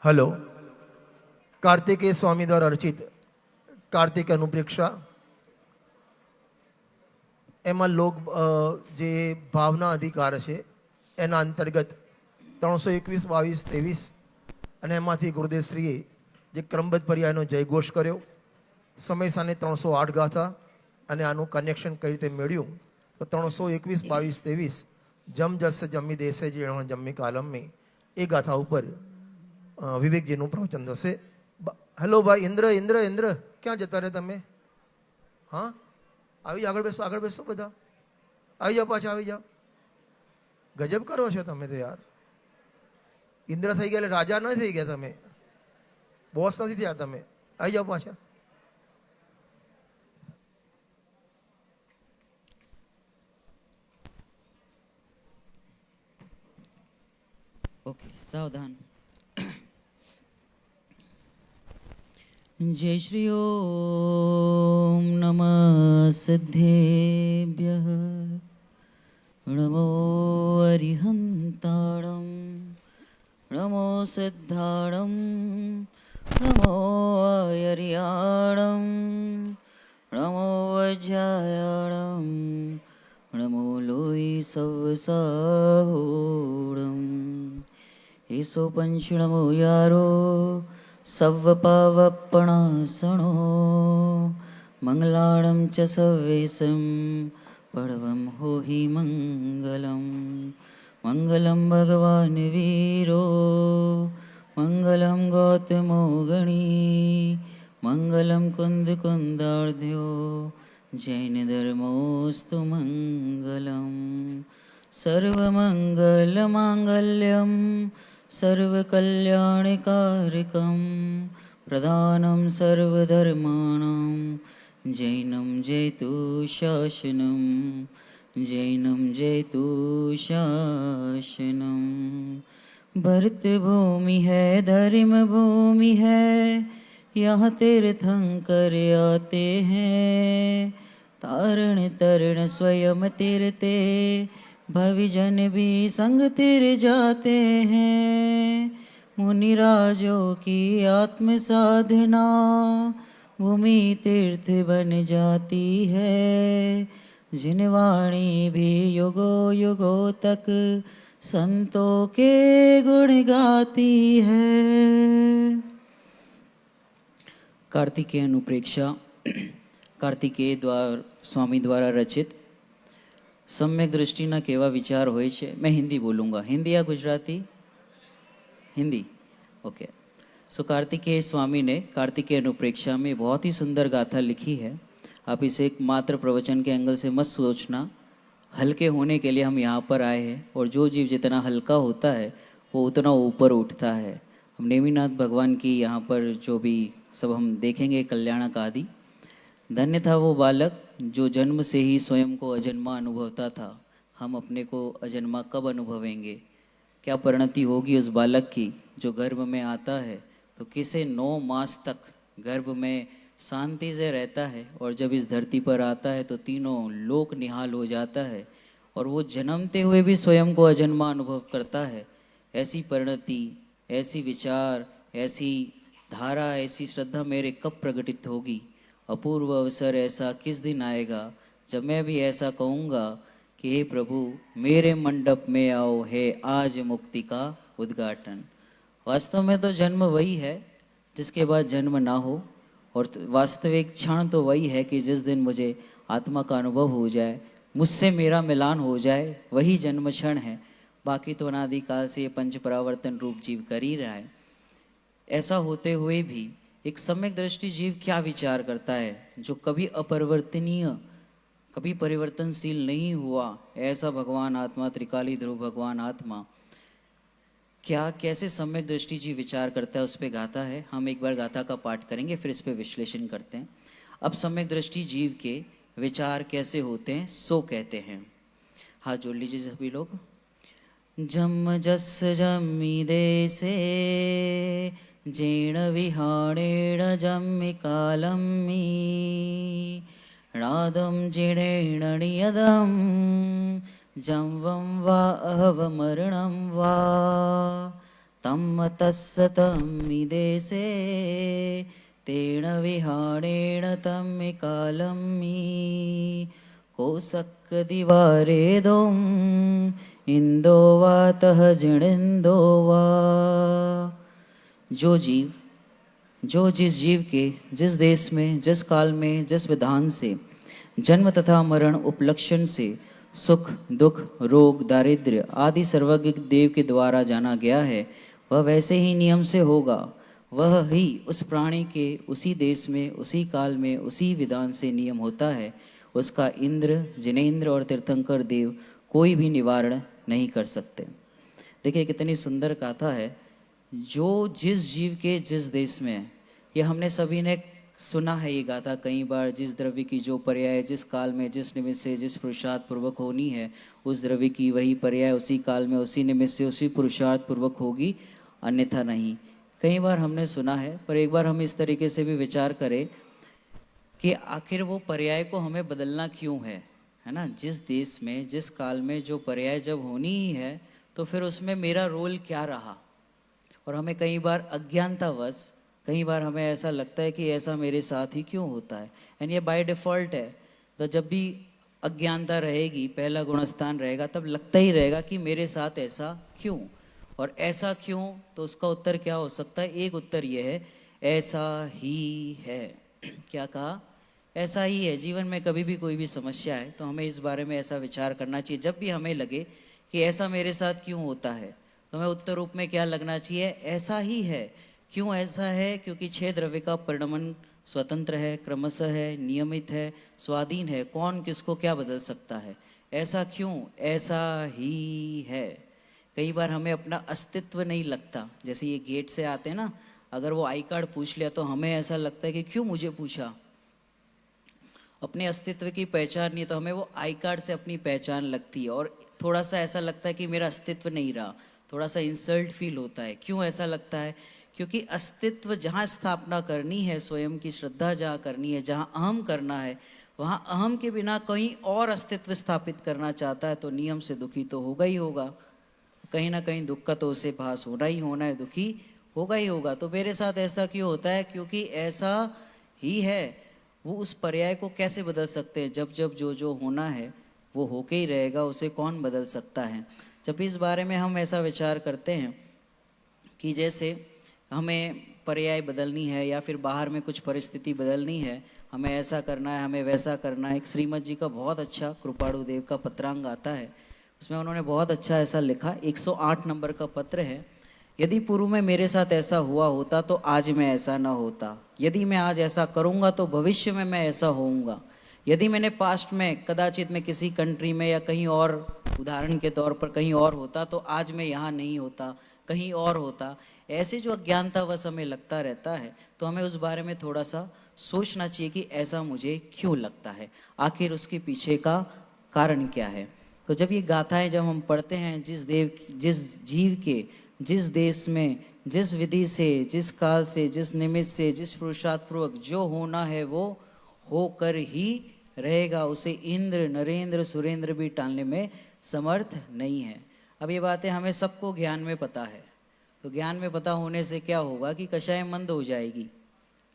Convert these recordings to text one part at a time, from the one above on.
Hello. Kartikeya स्वामी द्वारा रचित कार्तिक अनुप्रेक्षा एमा लोक जे भावना अधिकार है एना अंतर्गत 321, 22, 23 અને એમાંથી ગુરુદેવશ્રીએ જે ક્રમબદ્ધ પર્યાયનો જયઘોષ કર્યો, સમય સાને 308 ગાથા અને આનું કનેક્શન કઈ રીતે મેળવ્યું તો 321, 22, 23 જમ જસ જમી દેશે જે જમી કાલમ में એ ગાથા ઉપર વિવેકજીનું પ્રવચન થશે. હેલો ભાઈ ઇન્દ્ર ઇન્દ્ર ઇન્દ્ર ક્યાં જતા રહે તમે? હા આવી આગળ બેસો બધા આવી જાઓ, પાછા આવી જાઓ. ગજબ કરો છો તમે તો યાર. ઇન્દ્ર થઈ ગયા એટલે રાજા ન થઈ ગયા, તમે બોસ નથી થયા તમે. આવી જાઓ પાછા. ओके सावधान. जय श्री ओम नमः सिद्धेभ्यः नमो अरिहन्ताणं नमो सिद्धाणं नमो अयर्याणं नमो वज्रायाणं नमो लोई सवसाहोणं ईसो पंचणमो यारो सव्वपावपणासणो मंगलाणं च सव्वेशं पडवं होहि मंगलम्. मंगलं भगवान् वीरो मंगलं गौतमो गणी मंगलं कुन्दकुन्दार्ध्यो जैनधर्मोऽस्तु मंगलम्. सर्वमङ्गलमाङ्गल्यं सर्वकल्याणकारकं प्रधानं सर्वधर्माणां जैनं जयतु शासनं जैनं जयतु शासनं. भरत भूमि है धर्म भूमि है यहाँ तीर्थंकर आते हैं तारण तरण स्वयं तीरते भविजन भी संग तिर जाते हैं. मुनिराजों की आत्म साधना भूमि तीर्थ बन जाती है जिन वाणी भी युगों युगों तक संतों के गुण गाती है. कार्तिकेय अनुप्रेक्षा કાર્તિકેય સ્વામી દ્વારા રચિત सम्यक दृष्टिना केवा विचार होय छे. मैं हिंदी बोलूँगा. हिंदी या गुजराती? हिंदी. ओके. सो कार्तिकेय स्वामी ने कार्तिकेय अनुप्रेक्षा में बहुत ही सुंदर गाथा लिखी है. आप इसे एक मात्र प्रवचन के एंगल से मत सोचना. हल्के होने के लिए हम यहाँ पर आए हैं और जो जीव जितना हल्का होता है वो उतना ऊपर उठता है. हम नेमिनाथ भगवान की यहाँ पर जो भी सब हम देखेंगे कल्याणक आदि. धन्य था वो बालक जो जन्म से ही स्वयं को अजन्मा अनुभवता था. हम अपने को अजन्मा कब अनुभवेंगे? क्या परिणति होगी उस बालक की जो गर्भ में आता है तो किसे 9 मास तक गर्भ में शांति से रहता है और जब इस धरती पर आता है तो तीनों लोक निहाल हो जाता है और वो जन्मते हुए भी स्वयं को अजन्मा अनुभव करता है. ऐसी परिणति, ऐसी विचार, ऐसी धारा, ऐसी श्रद्धा मेरे कब प्रकटित होगी? अपूर्व अवसर ऐसा किस दिन आएगा जब मैं भी ऐसा कहूँगा कि हे प्रभु मेरे मंडप में आओ, है आज मुक्ति का उद्घाटन. वास्तव में तो जन्म वही है जिसके बाद जन्म ना हो और वास्तविक क्षण तो वही है कि जिस दिन मुझे आत्मा का अनुभव हो जाए, मुझसे मेरा मिलान हो जाए, वही जन्म क्षण है. बाकी तो अनादिकाल से ये पंच परावर्तन रूप जीव कर ही रहा है. ऐसा होते हुए भी एक सम्यक दृष्टि जीव क्या विचार करता है जो कभी अपरिवर्तनीय, कभी परिवर्तनशील नहीं हुआ, ऐसा भगवान आत्मा, त्रिकाली ध्रुव भगवान आत्मा क्या कैसे सम्यक दृष्टि जीव विचार करता है उस पर गाथा है. हम एक बार गाथा का पाठ करेंगे फिर इस पर विश्लेषण करते हैं. अब सम्यक दृष्टि जीव के विचार कैसे होते हैं सो कहते हैं. हाथ जोड़ लीजिए सभी लोग. जम जस जम्मी देसे जेण विहाणेण जम्मि कालम्मि नादं जिणेण नियदं जंवं वा अहवमरणं वा तम तत्सतमिदेशे तेण विहाणेण तम कालमी कोसक दिवारेदोम इंदो वातः जिणेन्दो वा। जो जिस जीव के जिस देश में जिस काल में जिस विधान से जन्म तथा मरण उपलक्षण से सुख दुख रोग दारिद्र्य आदि सर्वज्ञ देव के द्वारा जाना गया है, वह वैसे ही नियम से होगा। वह ही उस प्राणी के उसी देश में उसी काल में उसी विधान से नियम होता है। उसका इंद्र जिनेन्द्र और तीर्थंकर देव कोई भी निवारण नहीं कर सकते। देखिए कितनी सुंदर गाथा है। जो जिस जीव के जिस देश में है, ये हमने सभी ने सुना है ये गाथा कई बार। जिस द्रव्य की जो पर्याय जिस काल में जिस निमित्त से जिस पुरुषार्थ पूर्वक होनी है, उस द्रव्य की वही पर्याय उसी काल में उसी निमित्त से उसी पुरुषार्थ पूर्वक होगी, अन्यथा नहीं। कई बार हमने सुना है, पर एक बार हम इस तरीके से भी विचार करें कि आखिर वो पर्याय को हमें बदलना क्यों है ना। जिस देश में जिस काल में जो पर्याय जब होनी ही है, तो फिर उसमें मेरा रोल क्या रहा। और हमें कई बार अज्ञानतावश कई बार हमें ऐसा लगता है कि ऐसा मेरे साथ ही क्यों होता है। एंड ये बाय डिफ़ॉल्ट है। तो जब भी अज्ञानता रहेगी, पहला गुणस्थान रहेगा, तब लगता ही रहेगा कि मेरे साथ ऐसा क्यों। और ऐसा क्यों, तो उसका उत्तर क्या हो सकता है। एक उत्तर ये है, ऐसा ही है। क्या कहा, ऐसा ही है। जीवन में कभी भी कोई भी समस्या है तो हमें इस बारे में ऐसा विचार करना चाहिए। जब भी हमें लगे कि ऐसा मेरे साथ क्यों होता है, तो हमें उत्तर रूप में क्या लगना चाहिए, ऐसा ही है। क्यों ऐसा है, क्योंकि 6 द्रव्य का परिणमन स्वतंत्र है, क्रमशः है, नियमित है, स्वाधीन है। कौन किसको क्या बदल सकता है। ऐसा क्यों, ऐसा ही है। कई बार हमें अपना अस्तित्व नहीं लगता। जैसे ये गेट से आते हैं ना, अगर वो आई कार्ड पूछ लिया तो हमें ऐसा लगता है कि क्यों मुझे पूछा। अपने अस्तित्व की पहचान नहीं, तो हमें वो आई कार्ड से अपनी पहचान लगती है। और थोड़ा सा ऐसा लगता है कि मेरा अस्तित्व नहीं रहा, थोड़ा सा इंसल्ट फील होता है। क्यों ऐसा लगता है, क्योंकि अस्तित्व जहाँ स्थापना करनी है, स्वयं की श्रद्धा जहाँ करनी है, जहाँ अहम करना है, वहाँ अहम के बिना कहीं और अस्तित्व स्थापित करना चाहता है तो नियम से दुखी तो होगा ही होगा। कहीं ना कहीं दुख का तो उसे भास होना ही होना है, दुखी होगा ही होगा। तो मेरे साथ ऐसा क्यों होता है, क्योंकि ऐसा ही है। वो उस पर्याय को कैसे बदल सकते हैं। जब जब जो जो होना है वो होके ही रहेगा, उसे कौन बदल सकता है। जब इस बारे में हम ऐसा विचार करते हैं कि जैसे हमें पर्याय बदलनी है या फिर बाहर में कुछ परिस्थिति बदलनी है, हमें ऐसा करना है, हमें वैसा करना है। एक श्रीमद जी का बहुत अच्छा कृपाणु देव का पत्रांग आता है, उसमें उन्होंने बहुत अच्छा ऐसा लिखा। 108 नंबर का पत्र है। यदि पूर्व में मेरे साथ ऐसा हुआ होता तो आज मैं ऐसा ना होता। यदि मैं आज ऐसा करूँगा तो भविष्य में मैं ऐसा होऊंगा। यदि मैंने पास्ट में कदाचित मैं किसी कंट्री में या कहीं और, उदाहरण के तौर पर कहीं और होता, तो आज मैं यहाँ नहीं होता, कहीं और होता। ऐसे जो अज्ञानतावश हमें लगता रहता है, तो हमें उस बारे में थोड़ा सा सोचना चाहिए कि ऐसा मुझे क्यों लगता है, आखिर उसके पीछे का कारण क्या है। तो जब ये गाथाएं जब हम पढ़ते हैं, जिस जीव के जिस देश में जिस विधि से जिस काल से जिस निमित्त से जिस पुरुषार्थ पूर्वक जो होना है वो होकर ही रहेगा, उसे इंद्र नरेंद्र सुरेंद्र भी टालने में समर्थ नहीं है। अब ये बातें हमें सबको ज्ञान में पता है। तो ज्ञान में पता होने से क्या होगा कि कषाय मंद हो जाएगी,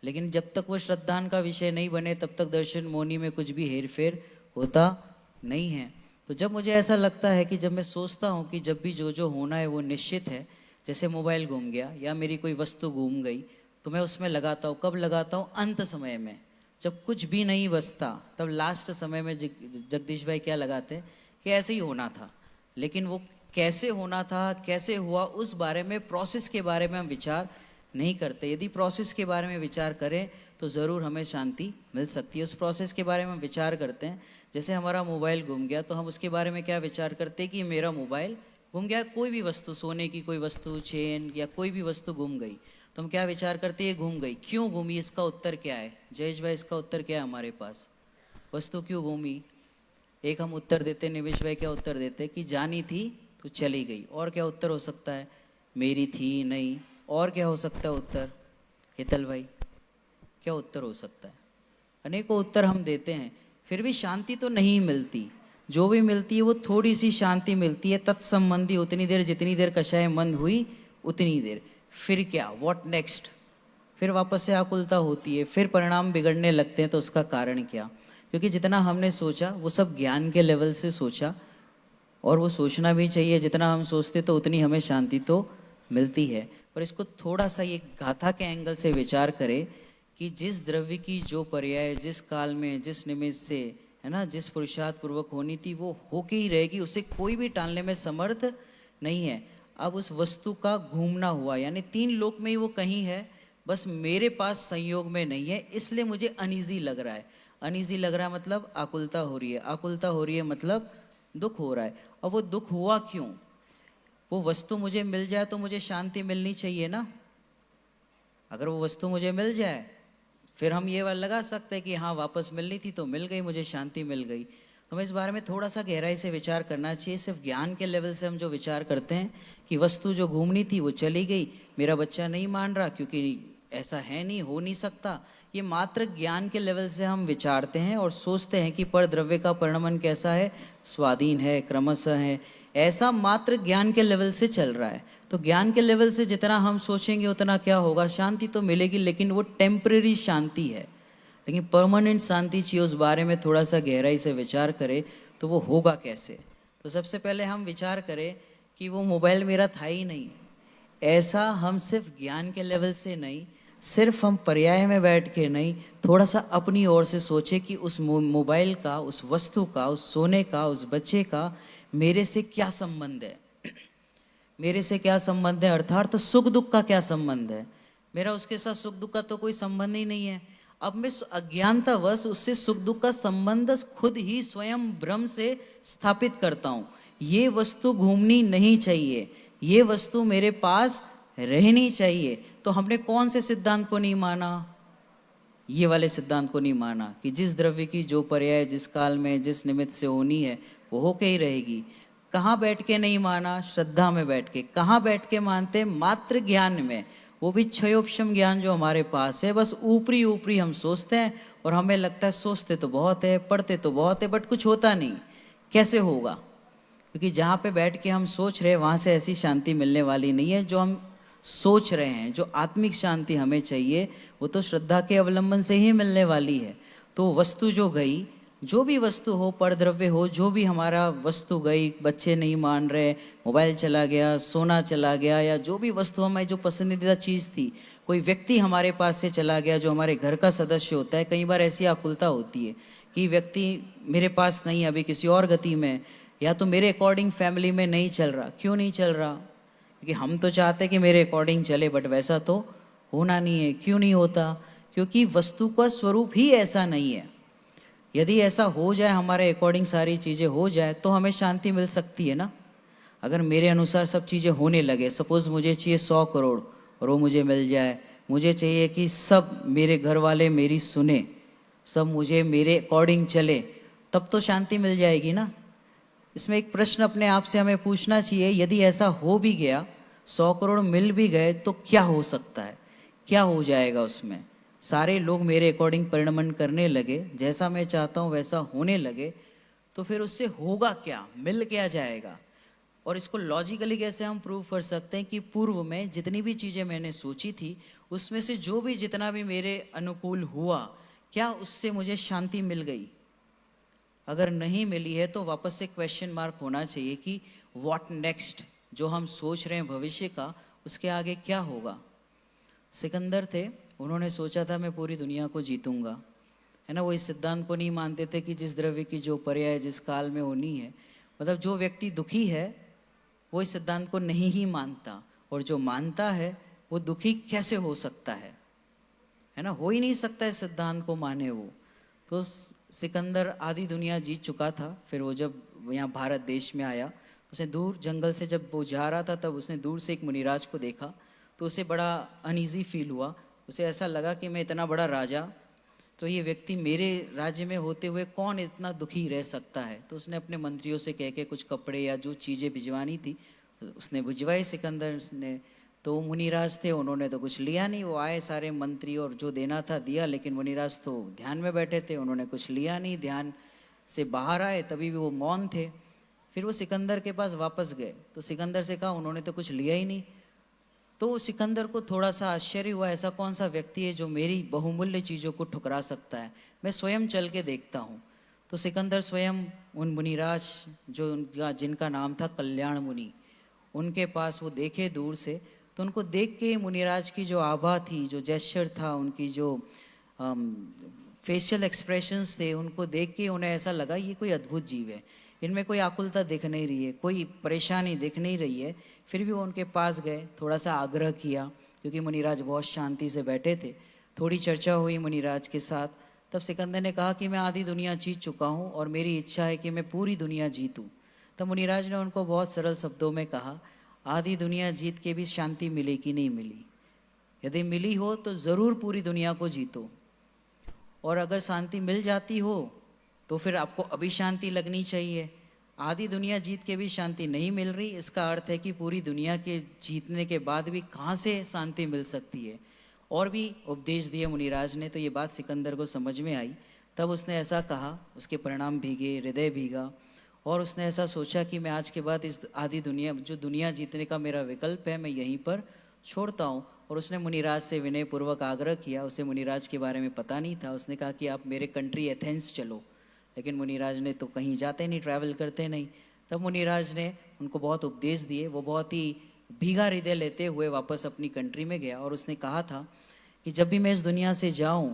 लेकिन जब तक वो श्रद्धान का विषय नहीं बने तब तक दर्शन मोनी में कुछ भी हेर फेर होता नहीं है। तो जब मुझे ऐसा लगता है कि जब मैं सोचता हूँ कि जब भी जो जो होना है वो निश्चित है, जैसे मोबाइल घूम गया या मेरी कोई वस्तु घूम गई, तो मैं उसमें लगाता हूँ। कब लगाता हूँ, अंत समय में, जब कुछ भी नहीं बचता, तब लास्ट समय में जगदीश भाई क्या लगाते हैं कि ऐसे ही होना था। लेकिन वो कैसे होना था, कैसे हुआ, उस बारे में, प्रोसेस के बारे में हम विचार नहीं करते। यदि प्रोसेस के बारे में विचार करें तो ज़रूर हमें शांति मिल सकती है। उस प्रोसेस के बारे में हम विचार करते हैं। जैसे हमारा मोबाइल गुम गया तो हम उसके बारे में क्या विचार करते हैं कि मेरा मोबाइल गुम गया। कोई भी वस्तु, सोने की कोई वस्तु, चेन या कोई भी वस्तु गुम गई, तो हम क्या विचार करते हैं, घूम गई। क्यों घूमी, इसका उत्तर क्या है जयेश भाई, इसका उत्तर क्या है हमारे पास, वस्तु क्यों घूमी। एक हम उत्तर देते, निवेश भाई क्या उत्तर देते कि जानी थी तो चली गई। और क्या उत्तर हो सकता है, मेरी थी नहीं। और क्या हो सकता है उत्तर, हितल भाई क्या उत्तर हो सकता है। अनेकों उत्तर हम देते हैं, फिर भी शांति तो नहीं मिलती। जो भी मिलती है वो थोड़ी सी शांति मिलती है, तत्संबंधी उतनी देर जितनी देर कषाय मंद हुई उतनी देर, फिर क्या, व्हाट नेक्स्ट, फिर वापस से आकुलता होती है, फिर परिणाम बिगड़ने लगते हैं। तो उसका कारण क्या? क्योंकि जितना हमने सोचा वो सब ज्ञान के लेवल से सोचा, और वो सोचना भी चाहिए। जितना हम सोचते तो उतनी हमें शांति तो मिलती है। पर इसको थोड़ा सा ये गाथा के एंगल से विचार करें कि जिस द्रव्य की जो पर्याय जिस काल में जिस निमित्त से, है ना, जिस पुरुषार्थ पूर्वक होनी थी वो होके ही रहेगी, उसे कोई भी टालने में समर्थ नहीं है। अब उस वस्तु का घूमना हुआ, यानी 3 लोक में ही वो कहीं है, बस मेरे पास संयोग में नहीं है, इसलिए मुझे अनईजी लग रहा है। अनईजी लग रहा है मतलब आकुलता हो रही है, आकुलता हो रही है मतलब दुख हो रहा है। और वो दुख हुआ क्यों? वो वस्तु मुझे मिल जाए तो मुझे शांति मिलनी चाहिए ना। अगर वो वस्तु मुझे मिल जाए फिर हम ये वाला लगा सकते हैं कि हाँ वापस मिलनी थी तो मिल गई, मुझे शांति मिल गई। तो हमें इस बारे में थोड़ा सा गहराई से विचार करना चाहिए। सिर्फ ज्ञान के लेवल से हम जो विचार करते हैं कि वस्तु जो घूमनी थी वो चली गई, मेरा बच्चा नहीं मान रहा क्योंकि ऐसा है नहीं, हो नहीं सकता, ये मात्र ज्ञान के लेवल से हम विचारते हैं और सोचते हैं कि पर द्रव्य का परिणमन कैसा है, स्वाधीन है, क्रमशः है, ऐसा मात्र ज्ञान के लेवल से चल रहा है। तो ज्ञान के लेवल से जितना हम सोचेंगे उतना क्या होगा, शांति तो मिलेगी, लेकिन वो टेम्परेरी शांति है। लेकिन परमानेंट शांति चाहिए, उस बारे में थोड़ा सा गहराई से विचार करें तो वो होगा कैसे। तो सबसे पहले हम विचार करें कि वो मोबाइल मेरा था ही नहीं। ऐसा हम सिर्फ ज्ञान के लेवल से नहीं, सिर्फ हम पर्याय में बैठ के नहीं, थोड़ा सा अपनी ओर से सोचे कि उस मोबाइल का, उस वस्तु का, उस सोने का, उस बच्चे का मेरे से क्या संबंध है। मेरे से क्या संबंध है अर्थात तो सुख दुख का क्या संबंध है। मेरा उसके साथ सुख दुख का तो कोई संबंध ही नहीं है। अब मैं अज्ञानतावश उससे सुख दुख का संबंध खुद ही स्वयं भ्रम से स्थापित करता हूँ। ये वस्तु घूमनी नहीं चाहिए, ये वस्तु मेरे पास रहनी चाहिए। तो हमने कौन से सिद्धांत को नहीं माना? ये वाले सिद्धांत को नहीं माना कि जिस द्रव्य की जो पर्याय जिस काल में जिस निमित्त से होनी है वो होके ही रहेगी। कहाँ बैठ के नहीं माना? श्रद्धा में बैठ के। कहाँ बैठ के मानते? मात्र ज्ञान में, वो भी क्षयोपशम ज्ञान जो हमारे पास है। बस ऊपरी ऊपरी हम सोचते हैं और हमें लगता है सोचते तो बहुत है, पढ़ते तो बहुत है, बट कुछ होता नहीं। कैसे होगा? क्योंकि जहाँ पे बैठ के हम सोच रहे हैं वहाँ से ऐसी शांति मिलने वाली नहीं है जो हम सोच रहे हैं। जो आत्मिक शांति हमें चाहिए वो तो श्रद्धा के अवलंबन से ही मिलने वाली है। तो वस्तु जो गई, जो भी वस्तु हो, पर द्रव्य हो, जो भी हमारा वस्तु गई, बच्चे नहीं मान रहे, मोबाइल चला गया, सोना चला गया, या जो भी वस्तु हमारी जो पसंदीदा चीज़ थी, कोई व्यक्ति हमारे पास से चला गया जो हमारे घर का सदस्य होता है। कई बार ऐसी आकुलता होती है कि व्यक्ति मेरे पास नहीं, अभी किसी और गति में, या तो मेरे अकॉर्डिंग फैमिली में नहीं चल रहा। क्यों नहीं चल रहा? क्योंकि हम तो चाहते हैं कि मेरे अकॉर्डिंग चले, बट वैसा तो होना नहीं है। क्यों नहीं होता? क्योंकि वस्तु का स्वरूप ही ऐसा नहीं है। यदि ऐसा हो जाए, हमारे अकॉर्डिंग सारी चीज़ें हो जाए, तो हमें शांति मिल सकती है ना। अगर मेरे अनुसार सब चीज़ें होने लगे, सपोज मुझे चाहिए 100 करोड़ और वो मुझे मिल जाए, मुझे चाहिए कि सब मेरे घर वाले मेरी सुने, सब मुझे मेरे अकॉर्डिंग चले, तब तो शांति मिल जाएगी ना। इसमें एक प्रश्न अपने आप से हमें पूछना चाहिए, यदि ऐसा हो भी गया, 100 करोड़ मिल भी गए, तो क्या हो सकता है? क्या हो जाएगा उसमें? सारे लोग मेरे अकॉर्डिंग परिणमन करने लगे, जैसा मैं चाहता हूँ वैसा होने लगे, तो फिर उससे होगा क्या? मिल क्या जाएगा? और इसको लॉजिकली कैसे हम प्रूव कर सकते हैं कि पूर्व में जितनी भी चीज़ें मैंने सोची थी उसमें से जो भी जितना भी मेरे अनुकूल हुआ, क्या उससे मुझे शांति मिल गई? अगर नहीं मिली है तो वापस से क्वेश्चन मार्क होना चाहिए कि व्हाट नेक्स्ट। जो हम सोच रहे हैं भविष्य का, उसके आगे क्या होगा। सिकंदर थे, उन्होंने सोचा था मैं पूरी दुनिया को जीतूंगा, है ना। वो इस सिद्धांत को नहीं मानते थे कि जिस द्रव्य की जो पर्याय जिस काल में होनी है, मतलब जो व्यक्ति दुखी है वो इस सिद्धांत को नहीं ही मानता, और जो मानता है वो दुखी कैसे हो सकता है ना। हो ही नहीं सकता इस सिद्धांत को माने वो। तो सिकंदर आधी दुनिया जीत चुका था। फिर वो जब यहाँ भारत देश में आया, उसने दूर जंगल से जब वो जा रहा था, तब उसने दूर से एक मुनिराज को देखा, तो उसे बड़ा अनईजी फील हुआ। उसे ऐसा लगा कि मैं इतना बड़ा राजा, तो ये व्यक्ति मेरे राज्य में होते हुए कौन इतना दुखी रह सकता है। तो उसने अपने मंत्रियों से कह के कुछ कपड़े या जो चीज़ें भिजवानी थी उसने भिजवाई सिकंदर ने। तो मुनिराज थे, उन्होंने तो कुछ लिया नहीं। वो आए सारे मंत्री और जो देना था दिया, लेकिन मुनिराज तो ध्यान में बैठे थे, उन्होंने कुछ लिया नहीं। ध्यान से बाहर आए तभी भी वो मौन थे। फिर वो सिकंदर के पास वापस गए, तो सिकंदर से कहा उन्होंने तो कुछ लिया ही नहीं। तो सिकंदर को थोड़ा सा आश्चर्य हुआ, ऐसा कौन सा व्यक्ति है जो मेरी बहुमूल्य चीज़ों को ठुकरा सकता है, मैं स्वयं चल के देखता हूँ। तो सिकंदर स्वयं उन मुनिराज जो उनका जिनका नाम था कल्याण मुनि, उनके पास वो देखे दूर से, तो उनको देख के मुनिराज की जो आभा थी, जो जेस्चर था, उनकी जो फेशियल एक्सप्रेशंस थे, उनको देख के उन्हें ऐसा लगा ये कोई अद्भुत जीव है, इनमें कोई आकुलता दिख नहीं रही है, कोई परेशानी दिख नहीं रही है। फिर भी वो उनके पास गए, थोड़ा सा आग्रह किया, क्योंकि मुनिराज बहुत शांति से बैठे थे। थोड़ी चर्चा हुई मुनिराज के साथ। तब सिकंदर ने कहा कि मैं आधी दुनिया जीत चुका हूँ और मेरी इच्छा है कि मैं पूरी दुनिया जीतूँ। तब मुनिराज ने उनको बहुत सरल शब्दों में कहा, आधी दुनिया जीत के भी शांति मिली कि नहीं मिली? यदि मिली हो तो ज़रूर पूरी दुनिया को जीतो, और अगर शांति मिल जाती हो तो फिर आपको अभी शांति लगनी चाहिए। आधी दुनिया जीत के भी शांति नहीं मिल रही, इसका अर्थ है कि पूरी दुनिया के जीतने के बाद भी कहाँ से शांति मिल सकती है। और भी उपदेश दिए मुनिराज ने, तो ये बात सिकंदर को समझ में आई। तब उसने ऐसा कहा, उसके परिणाम भीगे, हृदय भीगा, और उसने ऐसा सोचा कि मैं आज के बाद इस आधी दुनिया, जो दुनिया जीतने का मेरा विकल्प है, मैं यहीं पर छोड़ता हूँ। और उसने मुनिराज से विनयपूर्वक आग्रह किया। उसे मुनिराज के बारे में पता नहीं था। उसने कहा कि आप मेरे कंट्री एथेंस चलो, लेकिन मुनिराज ने तो कहीं जाते नहीं, ट्रैवल करते नहीं। तब मुनिराज ने उनको बहुत उपदेश दिए। वो बहुत ही भीगा हृदय लेते हुए वापस अपनी कंट्री में गया, और उसने कहा था कि जब भी मैं इस दुनिया से जाऊं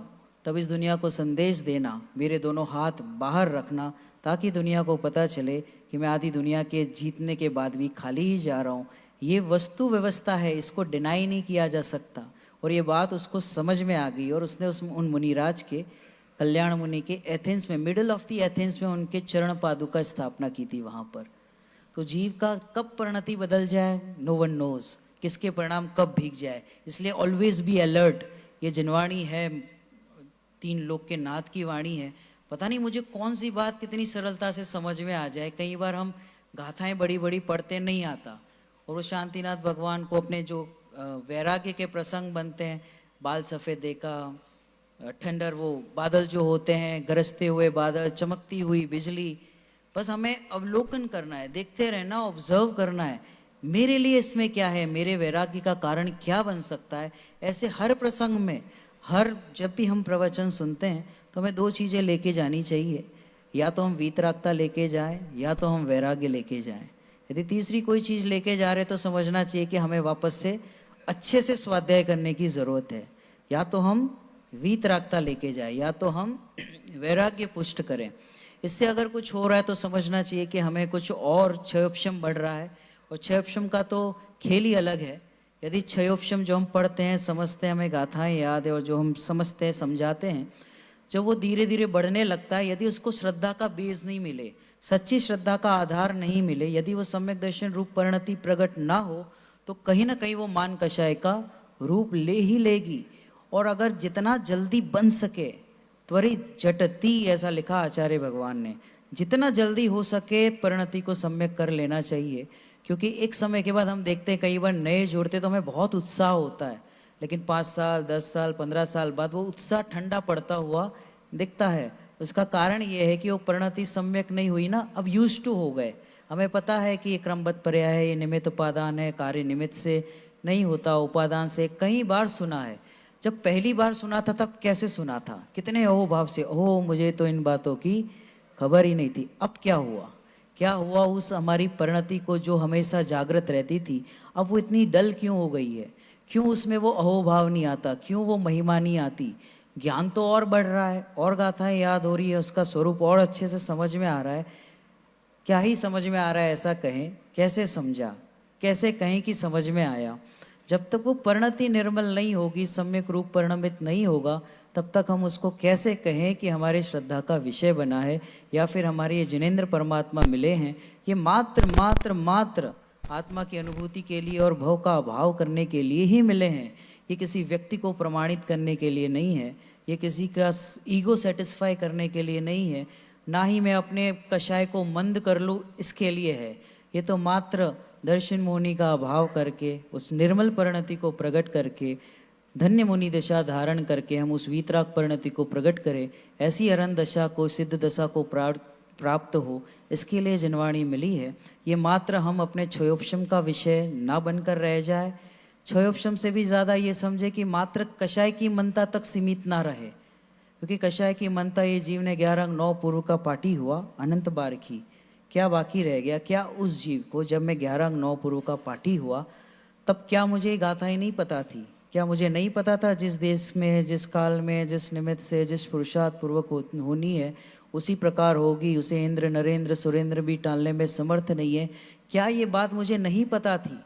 तब इस दुनिया को संदेश देना, मेरे दोनों हाथ बाहर रखना, ताकि दुनिया को पता चले कि मैं आधी दुनिया के जीतने के बाद भी खाली ही जा रहा हूँ। ये वस्तु व्यवस्था है, इसको डिनाई नहीं किया जा सकता। और ये बात उसको समझ में आ गई, और उसने उन मुनिराज के, कल्याण मुनि के एथेंस में, मिडल ऑफ द एथेंस में उनके चरण पादुका स्थापना की थी वहाँ पर। तो जीव का कब परिणति बदल जाए, नो वन नोज, किसके परिणाम कब भीग जाए। इसलिए ऑलवेज बी अलर्ट। ये जनवाणी है, तीन लोक के नाथ की वाणी है। पता नहीं मुझे कौन सी बात कितनी सरलता से समझ में आ जाए। कई बार हम गाथाएं बड़ी बड़ी पढ़ते नहीं आता, और वो शांतिनाथ भगवान को अपने जो वैराग्य के प्रसंग बनते हैं, बाल सफ़ेदे का, ठंडर वो बादल जो होते हैं, गरजते हुए बादल, चमकती हुई बिजली, बस हमें अवलोकन करना है, देखते रहना, ऑब्जर्व करना है, मेरे लिए इसमें क्या है, मेरे वैराग्य का कारण क्या बन सकता है। ऐसे हर प्रसंग में, हर जब भी हम प्रवचन सुनते हैं तो हमें दो चीज़ें लेके जानी चाहिए, या तो हम वीतरागता लेके जाएं, या तो हम वैराग्य लेके जाएं। यदि तीसरी कोई चीज़ लेके जा रहे तो समझना चाहिए कि हमें वापस से अच्छे से स्वाध्याय करने की ज़रूरत है। या तो हम वीतरागता लेके जाए, या तो हम वैराग्य पुष्ट करें। इससे अगर कुछ हो रहा है तो समझना चाहिए कि हमें कुछ और क्षयोपशम बढ़ रहा है, और क्षयोपशम का तो खेल ही अलग है। यदि क्षयोपशम जो हम पढ़ते हैं, समझते हैं, हमें गाथाएं याद है, और जो हम समझते हैं, समझाते हैं, जब वो धीरे धीरे बढ़ने लगता है, यदि उसको श्रद्धा का बेस नहीं मिले, सच्ची श्रद्धा का आधार नहीं मिले, यदि वो सम्यक दर्शन रूप परिणति प्रकट ना हो, तो कहीं ना कहीं वो मान कषाय का रूप ले ही लेगी। और अगर जितना जल्दी बन सके, त्वरित झटति, ऐसा लिखा आचार्य भगवान ने, जितना जल्दी हो सके परिणति को सम्यक कर लेना चाहिए। क्योंकि एक समय के बाद हम देखते हैं, कई बार नए जोड़ते तो हमें बहुत उत्साह होता है, लेकिन 5 साल 10 साल 15 साल बाद वो उत्साह ठंडा पड़ता हुआ दिखता है। उसका कारण ये है कि वो परिणति सम्यक नहीं हुई ना, अब यूज टू हो गए। हमें पता है कि ये क्रमबद्ध पर्याय है, ये निमित्त उपादान है, कार्य निमित्त से नहीं होता, उपादान से। कई बार सुना है। जब पहली बार सुना था तब कैसे सुना था, कितने अहोभाव से, ओह मुझे तो इन बातों की खबर ही नहीं थी। अब क्या हुआ, क्या हुआ उस हमारी परिणति को जो हमेशा जागृत रहती थी, अब वो इतनी डल क्यों हो गई है? क्यों उसमें वो अहोभाव नहीं आता, क्यों वो महिमा नहीं आती? ज्ञान तो और बढ़ रहा है, और गाथाएं याद हो रही है, उसका स्वरूप और अच्छे से समझ में आ रहा है। क्या ही समझ में आ रहा है ऐसा कहें, कैसे समझा, कैसे कहें कि समझ में आया? जब तक वो परिणति निर्मल नहीं होगी, सम्यक रूप परिणमित नहीं होगा, तब तक हम उसको कैसे कहें कि हमारे श्रद्धा का विषय बना है, या फिर हमारे ये जिनेंद्र परमात्मा मिले हैं, ये मात्र मात्र मात्र आत्मा की अनुभूति के लिए और भव का अभाव करने के लिए ही मिले हैं। ये किसी व्यक्ति को प्रमाणित करने के लिए नहीं है, ये किसी का ईगो सेटिस्फाई करने के लिए नहीं है, ना ही मैं अपने कषाय को मंद कर लूँ इसके लिए है। ये तो मात्र दर्शन मुनि का अभाव करके, उस निर्मल परिणति को प्रकट करके, धन्य मुनि दशा धारण करके हम उस वीतराग परिणति को प्रकट करें। ऐसी अरन दशा को, सिद्ध दशा को प्राप्त हो, इसके लिए जनवाणी मिली है। ये मात्र हम अपने क्षयोपशम का विषय ना बनकर रह जाए, क्षयोपशम से भी ज़्यादा ये समझे कि मात्र कषाय की मनता तक सीमित ना रहे, क्योंकि कषाय की मनता ये जीव ने 11 अंग 9 पूर्व का पाठी हुआ अनंत बार की। क्या बाकी रह गया? क्या उस जीव को जब मैं 11 अंग 9 पूर्व का पाठी हुआ तब क्या मुझे ये गाथाएं नहीं पता थी? क्या मुझे नहीं पता था जिस देश में, जिस काल में, जिस निमित्त से, जिस पुरुषार्थ पूर्वक होनी है उसी प्रकार होगी, उसे इंद्र नरेंद्र सुरेंद्र भी टालने में समर्थ नहीं है? क्या ये बात मुझे नहीं पता थी?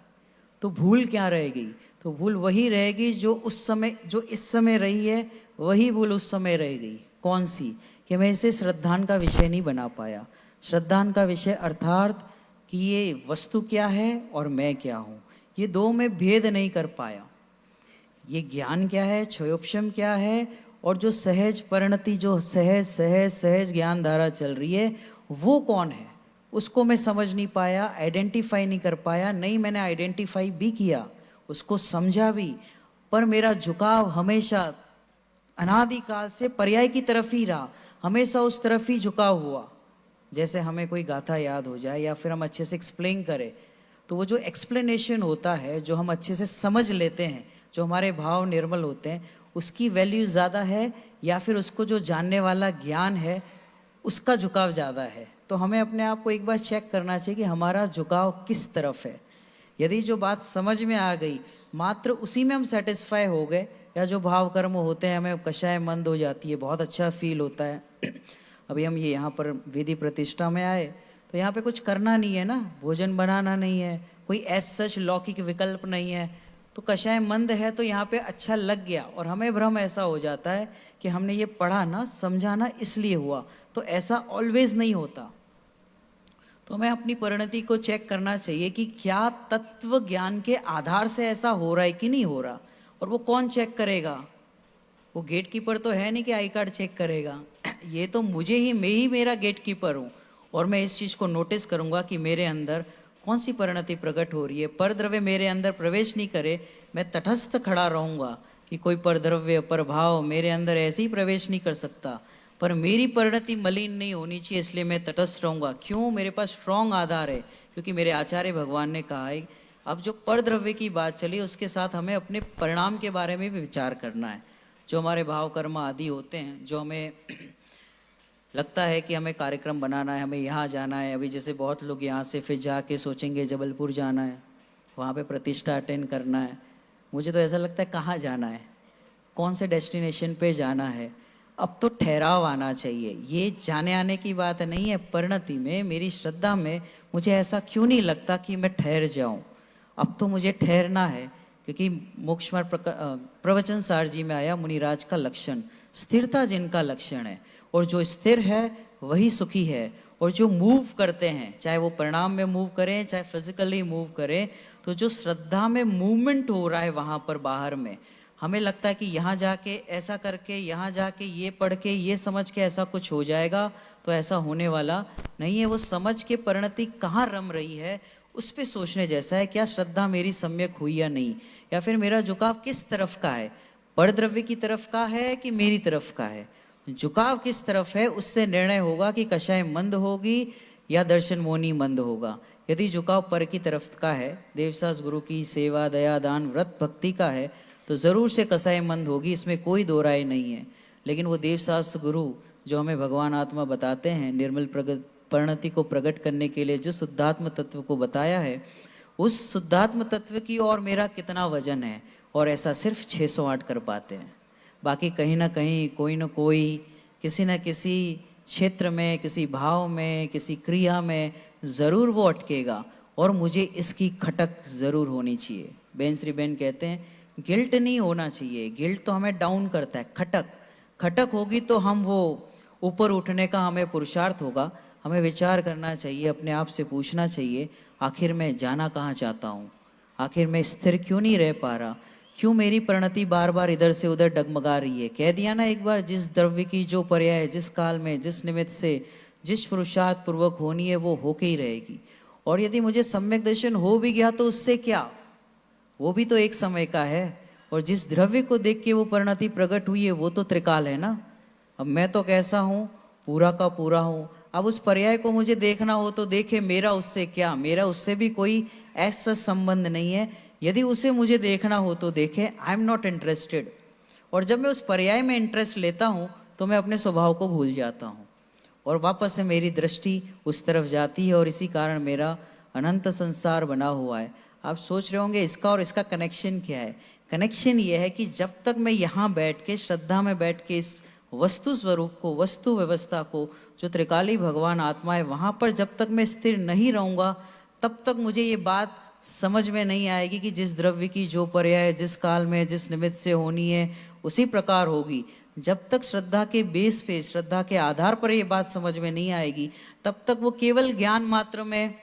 तो भूल क्या रहेगी? तो भूल वही रहेगी जो उस समय, जो इस समय रही है, वही भूल उस समय रह गई। कौन सी? कि मैं इसे श्रद्धान का विषय नहीं बना पाया। श्रद्धान का विषय अर्थात कि ये वस्तु क्या है और मैं क्या हूँ, ये दो में भेद नहीं कर पाया। ये ज्ञान क्या है, क्षयोपशम क्या है, और जो सहज परिणति, जो सहज सहज सहज ज्ञान धारा चल रही है, वो कौन है, उसको मैं समझ नहीं पाया, आइडेंटिफाई नहीं कर पाया। नहीं, मैंने आइडेंटिफाई भी किया, उसको समझा भी, पर मेरा झुकाव हमेशा अनादिकाल से पर्याय की तरफ ही रहा, हमेशा उस तरफ ही झुकाव हुआ। जैसे हमें कोई गाथा याद हो जाए या फिर हम अच्छे से एक्सप्लेन करें, तो वो जो एक्सप्लेनेशन होता है, जो हम अच्छे से समझ लेते हैं, जो हमारे भाव निर्मल होते हैं, उसकी वैल्यू ज़्यादा है, या फिर उसको जो जानने वाला ज्ञान है उसका झुकाव ज़्यादा है? तो हमें अपने आप को एक बार चेक करना चाहिए कि हमारा झुकाव किस तरफ है। यदि जो बात समझ में आ गई, मात्र उसी में हम सेटिस्फाई हो गए, या जो भाव कर्म होते हैं हमें कषाय मंद हो जाती है, बहुत अच्छा फील होता है। अभी हम ये यहाँ पर विधि प्रतिष्ठा में आए तो यहाँ पे कुछ करना नहीं है ना, भोजन बनाना नहीं है, कोई ऐसा सच लौकिक विकल्प नहीं है, तो कषाय मंद है तो यहाँ पे अच्छा लग गया, और हमें भ्रम ऐसा हो जाता है कि हमने ये पढ़ा ना, समझा ना, इसलिए हुआ। तो ऐसा ऑलवेज नहीं होता। तो हमें अपनी परिणति को चेक करना चाहिए कि क्या तत्व ज्ञान के आधार से ऐसा हो रहा है कि नहीं हो रहा। और वो कौन चेक करेगा? वो गेट कीपर तो है नहीं कि आई कार्ड चेक करेगा। ये तो मुझे ही, मैं ही मेरा गेट कीपर हूँ, और मैं इस चीज़ को नोटिस करूँगा कि मेरे अंदर कौन सी परिणति प्रकट हो रही है। परद्रव्य मेरे अंदर प्रवेश नहीं करे, मैं तटस्थ खड़ा रहूँगा कि कोई परद्रव्य प्रभाव मेरे अंदर ऐसे ही प्रवेश नहीं कर सकता, पर मेरी परिणति मलिन नहीं होनी चाहिए, इसलिए मैं तटस्थ रहूँगा। क्यों? मेरे पास स्ट्रॉन्ग आधार है, क्योंकि मेरे आचार्य भगवान ने कहा है। अब जो परद्रव्य की बात चली, उसके साथ हमें अपने परिणाम के बारे में भी विचार करना है। जो हमारे भाव कर्म आदि होते हैं, जो हमें लगता है कि हमें कार्यक्रम बनाना है, हमें यहाँ जाना है। अभी जैसे बहुत लोग यहाँ से फिर जाके सोचेंगे जबलपुर जाना है, वहाँ पे प्रतिष्ठा अटेंड करना है। मुझे तो ऐसा लगता है कहाँ जाना है, कौन से डेस्टिनेशन पे जाना है। अब तो ठहराव आना चाहिए, ये जाने आने की बात नहीं है। परिणति में, मेरी श्रद्धा में मुझे ऐसा क्यों नहीं लगता कि मैं ठहर जाऊँ। अब तो मुझे ठहरना है, क्योंकि मोक्ष मार्ग प्रवचन सार जी में आया, मुनिराज का लक्षण स्थिरता जिनका लक्षण है, और जो स्थिर है वही सुखी है। और जो मूव करते हैं, चाहे वो परिणाम में मूव करें, चाहे फिजिकली मूव करें, तो जो श्रद्धा में मूवमेंट हो रहा है वहाँ पर बाहर में, हमें लगता है कि यहाँ जाके ऐसा करके, यहाँ जाके ये पढ़ के, ये समझ के ऐसा कुछ हो जाएगा, तो ऐसा होने वाला नहीं है। वो समझ के परिणति कहाँ रम रही है, उस पर सोचने जैसा है। क्या श्रद्धा मेरी सम्यक हुई या नहीं, या फिर मेरा झुकाव किस तरफ का है, परद्रव्य की तरफ का है कि मेरी तरफ का है। झुकाव किस तरफ है, उससे निर्णय होगा कि कषाय मंद होगी या दर्शन मोनी मंद होगा। यदि झुकाव पर की तरफ का है, देवसास गुरु की सेवा, दया, दान, व्रत, भक्ति का है, तो जरूर से कषाय मंद होगी, इसमें कोई दो राय नहीं है। लेकिन वो देवसास गुरु जो हमें भगवान आत्मा बताते हैं, निर्मल परिणति को प्रकट करने के लिए जो शुद्धात्म तत्व को बताया है, उस शुद्धात्म तत्व की और मेरा कितना वजन है, और ऐसा सिर्फ 608 कर पाते हैं। बाकी कहीं ना कहीं कोई ना कोई, किसी न किसी क्षेत्र में, किसी भाव में, किसी क्रिया में ज़रूर वो अटकेगा, और मुझे इसकी खटक ज़रूर होनी चाहिए। बेन श्री बेन कहते हैं गिल्ट नहीं होना चाहिए, गिल्ट तो हमें डाउन करता है, खटक खटक होगी तो हम वो ऊपर उठने का हमें पुरुषार्थ होगा। हमें विचार करना चाहिए, अपने आप से पूछना चाहिए, आखिर मैं जाना कहाँ चाहता हूँ, आखिर मैं स्थिर क्यों नहीं रह पा रहा, क्यों मेरी परिणति बार बार इधर से उधर डगमगा रही है। कह दिया ना एक बार, जिस द्रव्य की जो पर्याय, जिस काल में, जिस निमित्त से, जिस पुरुषार्थ पूर्वक होनी है, वो होके ही रहेगी। और यदि मुझे सम्यक दर्शन हो भी गया तो उससे क्या, वो भी तो एक समय का है। और जिस द्रव्य को देख के वो परिणति प्रकट हुई है, वो तो त्रिकाल है ना। अब मैं तो कैसा हूँ, पूरा का पूरा हूँ। अब उस पर्याय को मुझे देखना हो तो देखे, मेरा उससे क्या, मेरा उससे भी कोई ऐसा संबंध नहीं है, यदि उसे मुझे देखना हो तो देखे, आई एम नॉट इंटरेस्टेड। और जब मैं उस पर्याय में इंटरेस्ट लेता हूँ तो मैं अपने स्वभाव को भूल जाता हूँ और वापस से मेरी दृष्टि उस तरफ जाती है और इसी कारण मेरा अनंत संसार बना हुआ है। आप सोच रहे होंगे इसका और इसका कनेक्शन क्या है। कनेक्शन ये है कि जब तक मैं यहाँ बैठ के श्रद्धा में बैठ के इस वस्तु स्वरूप को, वस्तु व्यवस्था को, जो त्रिकाली भगवान आत्मा है, वहाँ पर जब तक मैं स्थिर नहीं रहूँगा तब तक मुझे ये बात समझ में नहीं आएगी कि जिस द्रव्य की जो पर्याय जिस काल में जिस निमित्त से होनी है उसी प्रकार होगी। जब तक श्रद्धा के बेस पे, श्रद्धा के आधार पर ये बात समझ में नहीं आएगी तब तक वो केवल ज्ञान मात्र में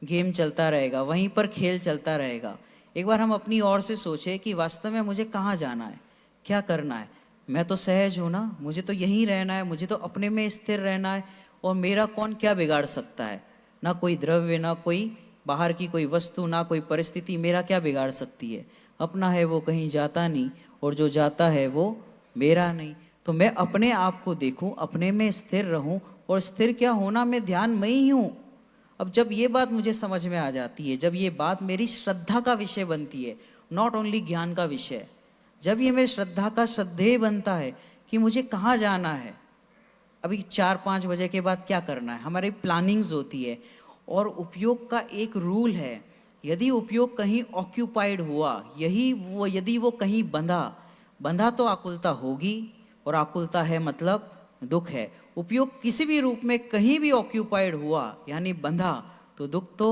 गेम चलता रहेगा, वहीं पर खेल चलता रहेगा। एक बार हम अपनी ओर से सोचे कि वास्तव में मुझे कहाँ जाना है, क्या करना है। मैं तो सहज हूँ ना, मुझे तो यहीं रहना है, मुझे तो अपने में स्थिर रहना है और मेरा कौन क्या बिगाड़ सकता है। ना कोई द्रव्य, ना कोई बाहर की कोई वस्तु, ना कोई परिस्थिति मेरा क्या बिगाड़ सकती है। अपना है वो कहीं जाता नहीं और जो जाता है वो मेरा नहीं। तो मैं अपने आप को देखूं, अपने में स्थिर रहूं और स्थिर क्या होना, मैं ध्यानमय ही हूं। अब जब ये बात मुझे समझ में आ जाती है, जब ये बात मेरी श्रद्धा का विषय बनती है, नॉट ओनली ज्ञान का विषय, जब ये मेरी श्रद्धा का श्रद्धेय बनता है कि मुझे कहाँ जाना है, अभी 4-5 बजे के बाद क्या करना है, हमारी प्लानिंग्स होती है। और उपयोग का एक रूल है, यदि उपयोग कहीं ऑक्यूपाइड हुआ, यदि वो कहीं बंधा तो आकुलता होगी और आकुलता है मतलब दुख है। उपयोग किसी भी रूप में कहीं भी ऑक्यूपाइड हुआ यानी बंधा तो दुख तो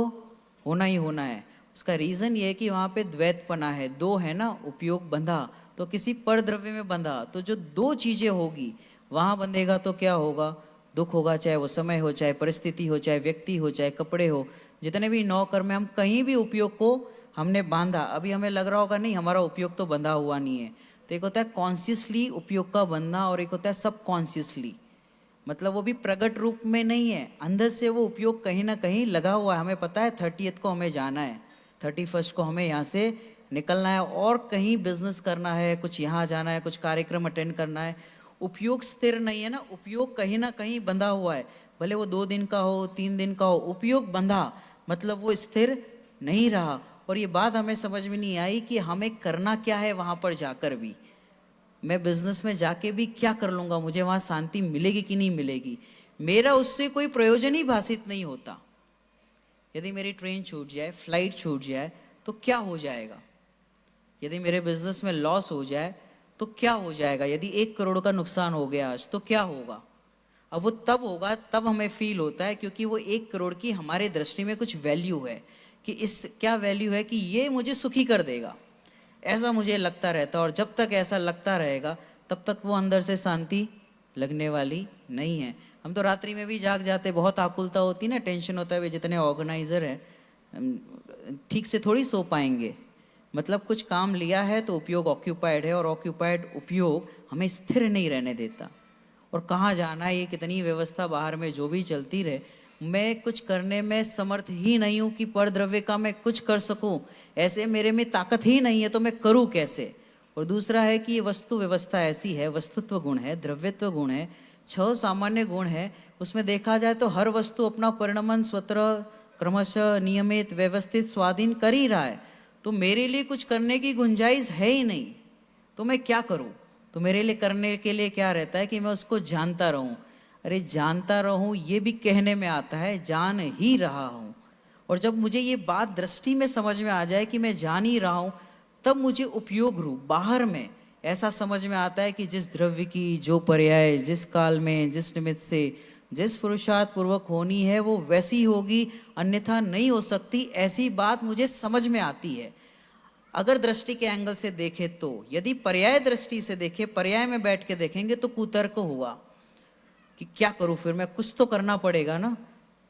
होना ही होना है। उसका रीजन ये है कि वहाँ पे द्वैतपना है, दो है ना, उपयोग बंधा तो किसी पर द्रव्य में बंधा तो जो दो चीजें होगी वहां बंधेगा तो क्या होगा, दुख होगा। चाहे वो समय हो, चाहे परिस्थिति हो, चाहे व्यक्ति हो, चाहे कपड़े हो, जितने भी 9 कर्म में हम कहीं भी उपयोग को हमने बांधा, अभी हमें लग रहा होगा नहीं हमारा उपयोग तो बंधा हुआ नहीं है। तो एक होता है कॉन्शियसली उपयोग का बंधना और एक होता है सब कॉन्शियसली, मतलब वो भी प्रकट रूप में नहीं है, अंदर से वो उपयोग कहीं ना कहीं लगा हुआ है। हमें पता है 30th को हमें जाना है, 31st को हमें यहाँ से निकलना है और कहीं बिजनेस करना है, कुछ यहाँ जाना है, कुछ कार्यक्रम अटेंड करना है। उपयोग स्थिर नहीं है ना, उपयोग कहीं ना कहीं बंधा हुआ है, भले वो 2 दिन का हो, 3 दिन का हो, उपयोग बंधा मतलब वो स्थिर नहीं रहा। और ये बात हमें समझ में नहीं आई कि हमें करना क्या है वहां पर जाकर भी। मैं बिजनेस में जाके भी क्या कर लूंगा, मुझे वहां शांति मिलेगी कि नहीं मिलेगी, मेरा उससे कोई प्रयोजन ही भाषित नहीं होता। यदि मेरी ट्रेन छूट जाए, फ्लाइट छूट जाए तो क्या हो जाएगा, यदि मेरे बिजनेस में लॉस हो जाए तो क्या हो जाएगा, यदि 1 करोड़ का नुकसान हो गया आज तो क्या होगा। अब वो तब होगा तब हमें फील होता है क्योंकि वो 1 करोड़ की हमारे दृष्टि में कुछ वैल्यू है कि इस क्या वैल्यू है कि ये मुझे सुखी कर देगा, ऐसा मुझे लगता रहता है। और जब तक ऐसा लगता रहेगा तब तक वो अंदर से शांति लगने वाली नहीं है। हम तो रात्रि में भी जाग जाते, बहुत आकुलता होती ना, टेंशन होता है, वे जितने ऑर्गेनाइजर हैं ठीक से थोड़ी सो पाएंगे। मतलब कुछ काम लिया है तो उपयोग ऑक्यूपाइड है और ऑक्यूपाइड उपयोग हमें स्थिर नहीं रहने देता। और कहाँ जाना है, ये कितनी व्यवस्था बाहर में जो भी चलती रहे, मैं कुछ करने में समर्थ ही नहीं हूँ कि पर द्रव्य का मैं कुछ कर सकूं, ऐसे मेरे में ताकत ही नहीं है तो मैं करूँ कैसे। और दूसरा है कि ये वस्तु व्यवस्था ऐसी है, वस्तुत्व गुण है, द्रव्यत्व गुण है, 6 सामान्य गुण है, उसमें देखा जाए तो हर वस्तु अपना परिणमन स्वतः क्रमशः नियमित व्यवस्थित स्वाधीन कर ही रहा है। तो मेरे लिए कुछ करने की गुंजाइश है ही नहीं, तो मैं क्या करूं। तो मेरे लिए करने के लिए क्या रहता है कि मैं उसको जानता रहूं। अरे जानता रहूं ये भी कहने में आता है, जान ही रहा हूं। और जब मुझे ये बात दृष्टि में समझ में आ जाए कि मैं जान ही रहा हूं, तब मुझे उपयोग रूप बाहर में ऐसा समझ में आता है कि जिस द्रव्य की जो पर्याय जिस काल में जिस निमित्त से जिस पुरुषार्थ पूर्वक होनी है वो वैसी होगी, अन्यथा नहीं हो सकती, ऐसी बात मुझे समझ में आती है। अगर दृष्टि के एंगल से देखे तो, यदि पर्याय दृष्टि से देखे, पर्याय में बैठ के देखेंगे तो कुतर्क होगा कि क्या करूं, फिर मैं कुछ तो करना पड़ेगा ना,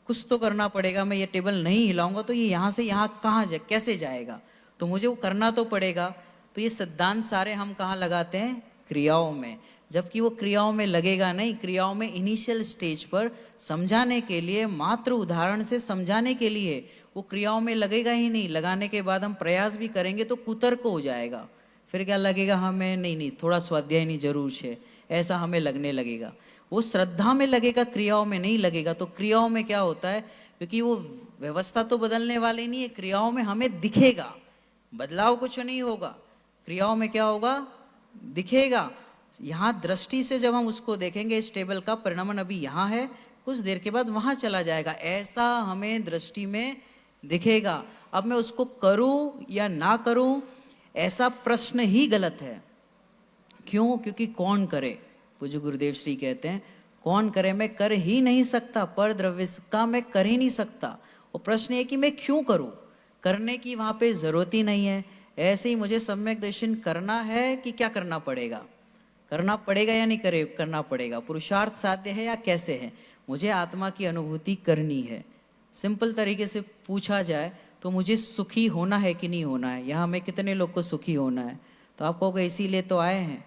कुछ तो करना पड़ेगा, मैं ये टेबल नहीं हिलाऊंगा तो ये यहाँ से यहाँ कहाँ जाए, कैसे जाएगा, तो मुझे वो करना तो पड़ेगा। तो ये सिद्धांत सारे हम कहाँ लगाते हैं, क्रियाओं में, जबकि वो क्रियाओं में लगेगा नहीं। क्रियाओं में इनिशियल स्टेज पर समझाने के लिए, मात्र उदाहरण से समझाने के लिए वो क्रियाओं में लगेगा ही नहीं। लगाने के बाद हम प्रयास भी करेंगे तो कुतर्क हो जाएगा, फिर क्या लगेगा हमें, नहीं थोड़ा स्वाध्याय नहीं जरूर है, ऐसा हमें लगने लगेगा। वो श्रद्धा में लगेगा, क्रियाओं में नहीं लगेगा। तो क्रियाओं में क्या होता है, क्योंकि वो व्यवस्था तो बदलने वाली नहीं है, क्रियाओं में हमें दिखेगा, बदलाव कुछ नहीं होगा, क्रियाओं में क्या होगा, दिखेगा। यहाँ दृष्टि से जब हम उसको देखेंगे, इस टेबल का परिणामन अभी यहाँ है, कुछ देर के बाद वहां चला जाएगा, ऐसा हमें दृष्टि में दिखेगा। अब मैं उसको करूं या ना करूं, ऐसा प्रश्न ही गलत है। क्यों? क्योंकि कौन करे, पूज्य गुरुदेव श्री कहते हैं कौन करे, मैं कर ही नहीं सकता, पर द्रव्य का मैं कर ही नहीं सकता। और प्रश्न है कि मैं क्यों करूं, करने की वहां पे जरूरत ही नहीं है। ऐसे ही मुझे सम्यक दर्शन करना है कि क्या करना पड़ेगा, करना पड़ेगा या नहीं करे करना पड़ेगा, पुरुषार्थ साध्य है या कैसे है, मुझे आत्मा की अनुभूति करनी है। सिंपल तरीके से पूछा जाए तो मुझे सुखी होना है कि नहीं होना है, यहाँ हमें कितने लोग को सुखी होना है, तो आप कहोगे इसीलिए तो आए हैं।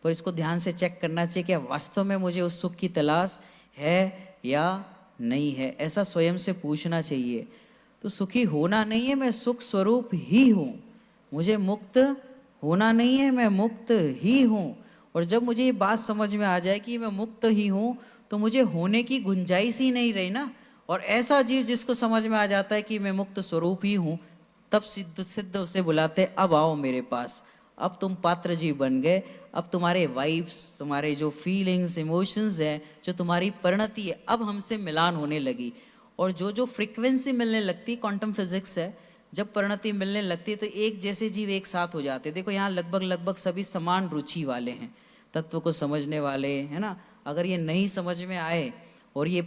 पर इसको ध्यान से चेक करना चाहिए कि वास्तव में मुझे उस सुख की तलाश है या नहीं है, ऐसा स्वयं से पूछना चाहिए। तो सुखी होना नहीं है, मैं सुख स्वरूप ही हूँ, मुझे मुक्त होना नहीं है, मैं मुक्त ही हूँ। और जब मुझे ये बात समझ में आ जाए कि मैं मुक्त ही हूँ, तो मुझे होने की गुंजाइश ही नहीं रही ना। और ऐसा जीव जिसको समझ में आ जाता है कि मैं मुक्त स्वरूप ही हूँ, तब सिद्ध सिद्ध उसे बुलाते, अब आओ मेरे पास, अब तुम पात्र जीव बन गए, अब तुम्हारे वाइब्स, तुम्हारे जो फीलिंग्स, इमोशंस है, जो तुम्हारी परिणति है, अब हमसे मिलान होने लगी। और जो जो फ्रीक्वेंसी मिलने लगती, क्वांटम फिजिक्स है, जब परिणति मिलने लगती है तो एक जैसे जीव एक साथ हो जाते। देखो यहाँ लगभग लगभग सभी समान रुचि वाले हैं, तत्व को समझने वाले, है ना। अगर ये नहीं समझ में आए और ये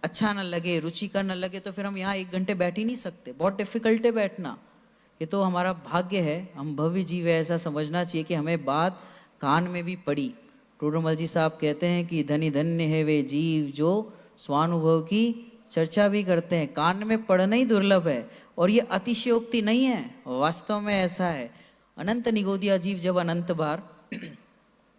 अच्छा न लगे, रुचि का न लगे, तो फिर हम यहाँ 1 घंटे बैठ ही नहीं सकते, बहुत डिफिकल्ट है बैठना। ये तो हमारा भाग्य है, हम भव्य जीव है, ऐसा समझना चाहिए कि हमें बात कान में भी पड़ी। टोडरमल जी साहब कहते हैं कि धनी धन्य है वे जीव जो स्वानुभव की चर्चा भी करते हैं। कान में पढ़ना ही दुर्लभ है, और ये अतिशयोक्ति नहीं है, वास्तव में ऐसा है। अनंत निगोदिया जीव जब अनंत बार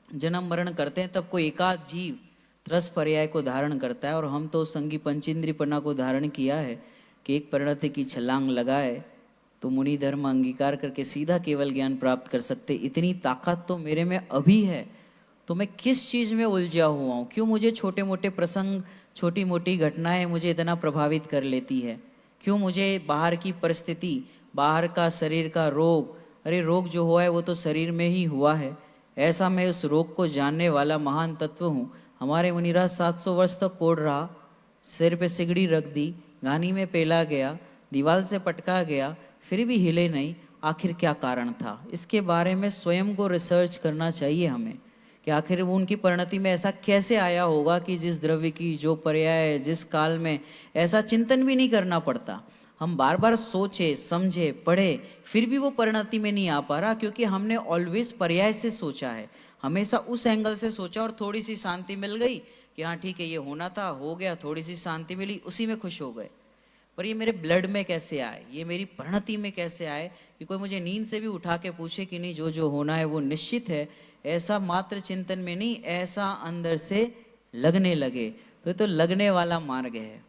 जन्म मरण करते हैं, तब कोई एकाध जीव त्रस पर्याय को धारण करता है। और हम तो संगी पंचेंद्रियपना को धारण किया है कि एक परिणति की छलांग लगाए तो मुनि धर्म अंगीकार करके सीधा केवल ज्ञान प्राप्त कर सकते। इतनी ताकत तो मेरे में अभी है, तो मैं किस चीज में उलझा हुआ हूँ? क्यों मुझे छोटे मोटे प्रसंग, छोटी मोटी घटनाएं मुझे इतना प्रभावित कर लेती है? क्यों मुझे बाहर की परिस्थिति, बाहर का शरीर का रोग, अरे रोग जो हुआ है वो तो शरीर में ही हुआ है, ऐसा मैं उस रोग को जानने वाला महान तत्व हूँ। हमारे मुनिराज 700 वर्ष तक कोड़ रहा, सिर पे सिगड़ी रख दी, घानी में पेला गया, दीवार से पटका गया, फिर भी हिले नहीं। आखिर क्या कारण था? इसके बारे में स्वयं को रिसर्च करना चाहिए हमें कि आखिर वो उनकी परिणति में ऐसा कैसे आया होगा कि जिस द्रव्य की जो पर्याय, जिस काल में, ऐसा चिंतन भी नहीं करना पड़ता। हम बार बार सोचे, समझे, पढ़े, फिर भी वो परिणति में नहीं आ पा रहा, क्योंकि हमने ऑलवेज पर्याय से सोचा है, हमेशा उस एंगल से सोचा, और थोड़ी सी शांति मिल गई कि हाँ ठीक है ये होना था, हो गया, थोड़ी सी शांति मिली, उसी में खुश हो गए। पर ये मेरे ब्लड में कैसे आए, ये मेरी परिणति में कैसे आए, कि कोई मुझे नींद से भी उठा के पूछे कि नहीं जो जो होना है वो निश्चित है, ऐसा मात्र चिंतन में नहीं, ऐसा अंदर से लगने लगे, तो ये तो लगने वाला मार्ग है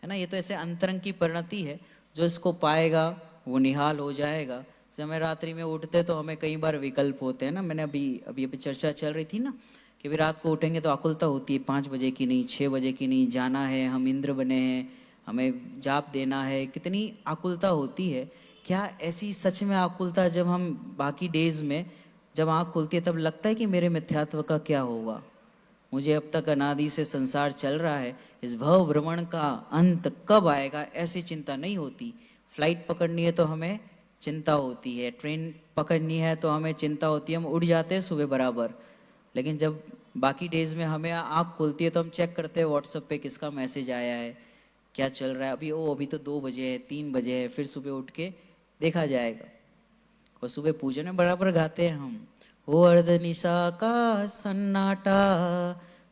ना। ये तो ऐसे अंतरंग की परिणति है, जो इसको पाएगा वो निहाल हो जाएगा। जब हमें रात्रि में उठते तो हमें कई बार विकल्प होते हैं ना, मैंने अभी चर्चा चल रही थी ना कि भी रात को उठेंगे तो आकुलता होती है, 5 बजे की नहीं, 6 बजे की नहीं, जाना है, हम इंद्र बने हैं, हमें जाप देना है, कितनी आकुलता होती है। क्या ऐसी सच में आकुलता जब हम बाकी डेज में जब आँख खुलती है तब लगता है कि मेरे मिथ्यात्व का क्या होगा, मुझे अब तक अनादि से संसार चल रहा है, इस भव भ्रमण का अंत कब आएगा, ऐसी चिंता नहीं होती। फ्लाइट पकड़नी है तो हमें चिंता होती है, ट्रेन पकड़नी है तो हमें चिंता होती है, हम उड़ जाते हैं सुबह बराबर। लेकिन जब बाकी डेज में हमें आँख खुलती है तो हम चेक करते हैं व्हाट्सएप पे किसका मैसेज आया है, क्या चल रहा है, अभी तो 2 बजे है, 3 बजे है, फिर सुबह उठ के देखा जाएगा। और सुबह पूजन में बराबर गाते हैं हम, हो अर्धनिशा का सन्नाटा,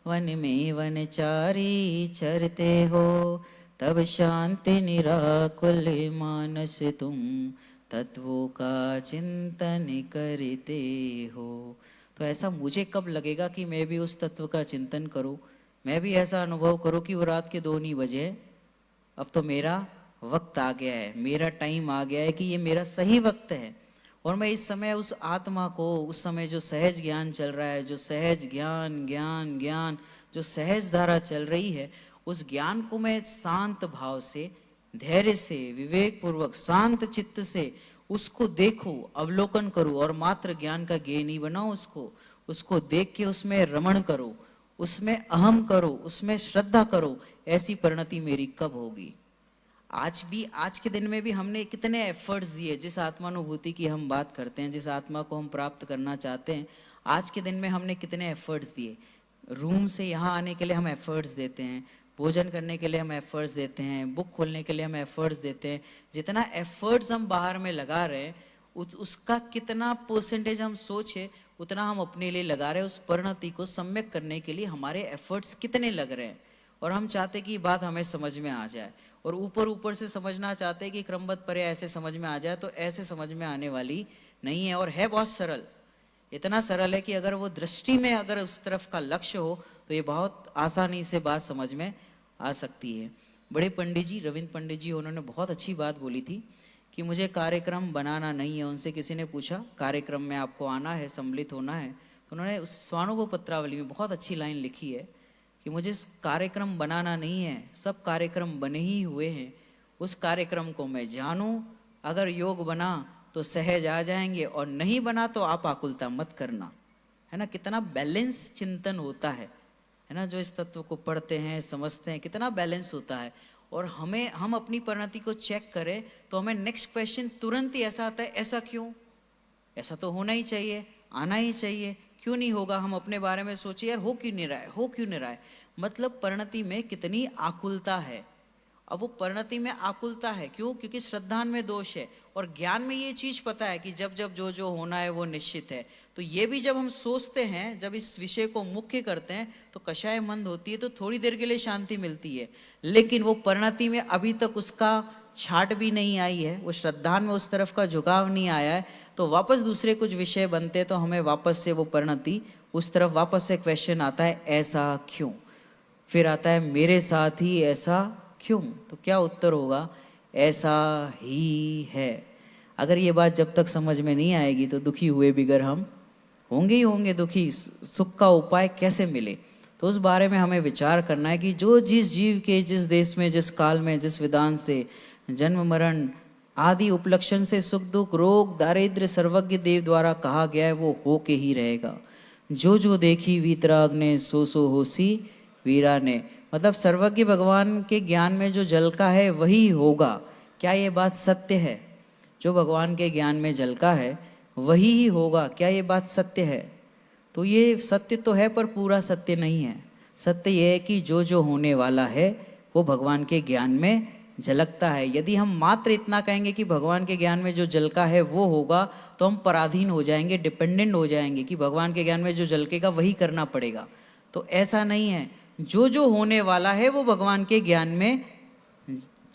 वन में वनचारी चरते हो, तब शांति निराकुल मानस तुम, तत्वों का चिंतन करते हो। तो ऐसा मुझे कब लगेगा कि मैं भी उस तत्व का चिंतन करूं, मैं भी ऐसा अनुभव करूं कि वो रात के 2 नहीं बजे, अब तो मेरा वक्त आ गया है, मेरा टाइम आ गया है कि ये मेरा सही वक्त है। और मैं इस समय उस आत्मा को, उस समय जो सहज ज्ञान चल रहा है, जो सहज ज्ञान ज्ञान ज्ञान जो सहज धारा चल रही है, उस ज्ञान को मैं शांत भाव से, धैर्य से, विवेक पूर्वक, शांत चित्त से उसको देखो, अवलोकन करो और मात्र ज्ञान का ज्ञेय नहीं बनाओ उसको देख के उसमें रमण करो, उसमें अहम करो, उसमें श्रद्धा करो। ऐसी परिणति मेरी कब होगी? आज के दिन में भी हमने कितने एफर्ट्स दिए, जिस आत्मानुभूति की हम बात करते हैं, जिस आत्मा को हम प्राप्त करना चाहते हैं, आज के दिन में हमने कितने एफर्ट्स दिए। रूम से यहाँ आने के लिए हम एफर्ट्स देते हैं, भोजन करने के लिए हम एफर्ट्स देते हैं, बुक खोलने के लिए हम एफर्ट्स देते हैं। जितना एफर्ट्स हम बाहर में लगा रहे हैं, उसका कितना परसेंटेज हम सोचे उतना हम अपने लिए लगा रहे हैं। उस परिणति को सम्यक करने के लिए हमारे एफर्ट्स कितने लग रहे हैं, और हम चाहते कि ये बात हमें समझ में आ जाए, और ऊपर से समझना चाहते हैं कि क्रमबद्ध पर्याय ऐसे समझ में आ जाए। तो ऐसे समझ में आने वाली नहीं है, और है बहुत सरल। इतना सरल है कि अगर वो दृष्टि में अगर उस तरफ का लक्ष्य हो तो ये बहुत आसानी से बात समझ में आ सकती है। बड़े पंडित जी, रविंद्र पंडित जी, उन्होंने बहुत अच्छी बात बोली थी कि मुझे कार्यक्रम बनाना नहीं है। उनसे किसी ने पूछा कार्यक्रम में आपको आना है, सम्मिलित होना है, तो उन्होंने उस स्वानुभव पत्रावली में बहुत अच्छी लाइन लिखी है कि मुझे कार्यक्रम बनाना नहीं है, सब कार्यक्रम बने ही हुए हैं, उस कार्यक्रम को मैं जानूं। अगर योग बना तो सहज आ जाएंगे, और नहीं बना तो आप आकुलता मत करना। है ना, कितना बैलेंस चिंतन होता है ना, जो इस तत्व को पढ़ते हैं समझते हैं, कितना बैलेंस होता है। और हम अपनी परिणति को चेक करें तो हमें नेक्स्ट क्वेश्चन तुरंत ही ऐसा आता है, ऐसा क्यों? ऐसा तो होना ही चाहिए, आना ही चाहिए, क्यों नहीं होगा? हम अपने बारे में सोचे, यार हो क्यों नहीं रहा है, हो क्यों नहीं रहा है? मतलब परिणति में कितनी आकुलता है। अब वो परिणति में आकुलता है क्यों? क्योंकि श्रद्धान में दोष है, और ज्ञान में ये चीज पता है कि जब जब जो जो होना है वो निश्चित है। तो ये भी जब हम सोचते हैं, जब इस विषय को मुख्य करते हैं, तो कषाय मंद होती है, तो थोड़ी देर के लिए शांति मिलती है। लेकिन वो परिणति में अभी तक उसका छाट भी नहीं आई है, वो श्रद्धान में उस तरफ का झुकाव नहीं आया है, तो वापस दूसरे कुछ विषय बनते, तो हमें वापस से वो परिणति उस तरफ वापस से क्वेश्चन आता है, ऐसा क्यों? फिर आता है मेरे साथ ही ऐसा क्यों? तो क्या उत्तर होगा? ऐसा ही है। अगर ये बात जब तक समझ में नहीं आएगी तो दुखी हुए बिगर हम होंगे ही होंगे दुखी। सुख का उपाय कैसे मिले, तो उस बारे में हमें विचार करना है कि जो जिस जीव के, जिस देश में, जिस काल में, जिस विधान से जन्म मरण आदि उपलक्षण से सुख दुख रोग दारिद्र्य सर्वज्ञ देव द्वारा कहा गया है, वो हो के ही रहेगा। जो जो देखी वीतराग ने, सो सो होसी वीरा ने। मतलब सर्वज्ञ भगवान के ज्ञान में जो झलका है वही होगा। क्या ये बात सत्य है? जो भगवान के ज्ञान में झलका है वही ही होगा। क्या ये बात सत्य है? तो ये सत्य तो है, पर पूरा सत्य नहीं है। सत्य ये है कि जो जो होने वाला है वो भगवान के ज्ञान में झलकता है। यदि हम मात्र इतना कहेंगे कि भगवान के ज्ञान में जो झलका है वो होगा, तो हम पराधीन हो जाएंगे, डिपेंडेंट हो जाएंगे कि भगवान के ज्ञान में जो झलकेगा वही करना पड़ेगा। तो ऐसा नहीं है। जो जो होने वाला है वो भगवान के ज्ञान में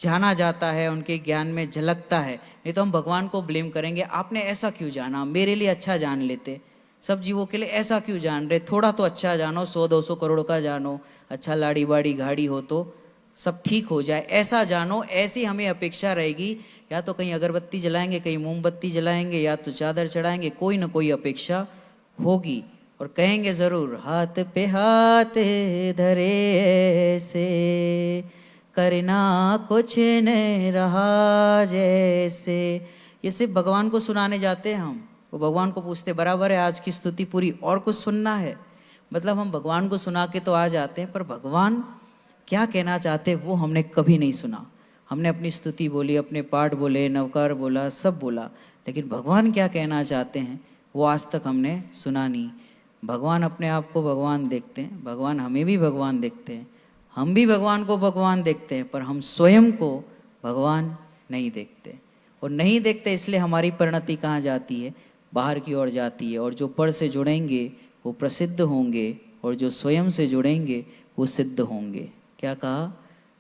जाना जाता है, उनके ज्ञान में झलकता है। नहीं तो हम भगवान को ब्लेम करेंगे, आपने ऐसा क्यों जाना, मेरे लिए अच्छा जान लेते, सब जीवों के लिए ऐसा क्यों जान रहे, थोड़ा तो अच्छा जानो, 100-200 करोड़ का जानो, अच्छा लाड़ी बाड़ी गाड़ी हो तो सब ठीक हो जाए, ऐसा जानो। ऐसी हमें अपेक्षा रहेगी। या तो कहीं अगरबत्ती जलाएंगे, कहीं मोमबत्ती जलाएंगे, या तो चादर चढ़ाएंगे, कोई ना कोई अपेक्षा होगी। और कहेंगे जरूर, हाथ पे हाथ धरे से करना कुछ नहीं रहा जैसे। ये सिर्फ भगवान को सुनाने जाते हैं हम। वो भगवान को पूछते, बराबर है आज की स्तुति पूरी, और कुछ सुनना है? मतलब हम भगवान को सुना के तो आ जाते हैं, पर भगवान क्या कहना चाहते वो हमने कभी नहीं सुना। हमने अपनी स्तुति बोली, अपने पाठ बोले, नवकार बोला, सब बोला, लेकिन भगवान क्या कहना चाहते हैं वो आज तक हमने सुना नहीं। भगवान अपने आप को भगवान देखते हैं, भगवान हमें भी भगवान देखते हैं, हम भी भगवान को भगवान देखते हैं, पर हम स्वयं को भगवान नहीं देखते। और नहीं देखते इसलिए हमारी परिणति कहाँ जाती है? बाहर की ओर जाती है। और जो पर से जुड़ेंगे वो प्रसिद्ध होंगे, और जो स्वयं से जुड़ेंगे वो सिद्ध होंगे। क्या कहा?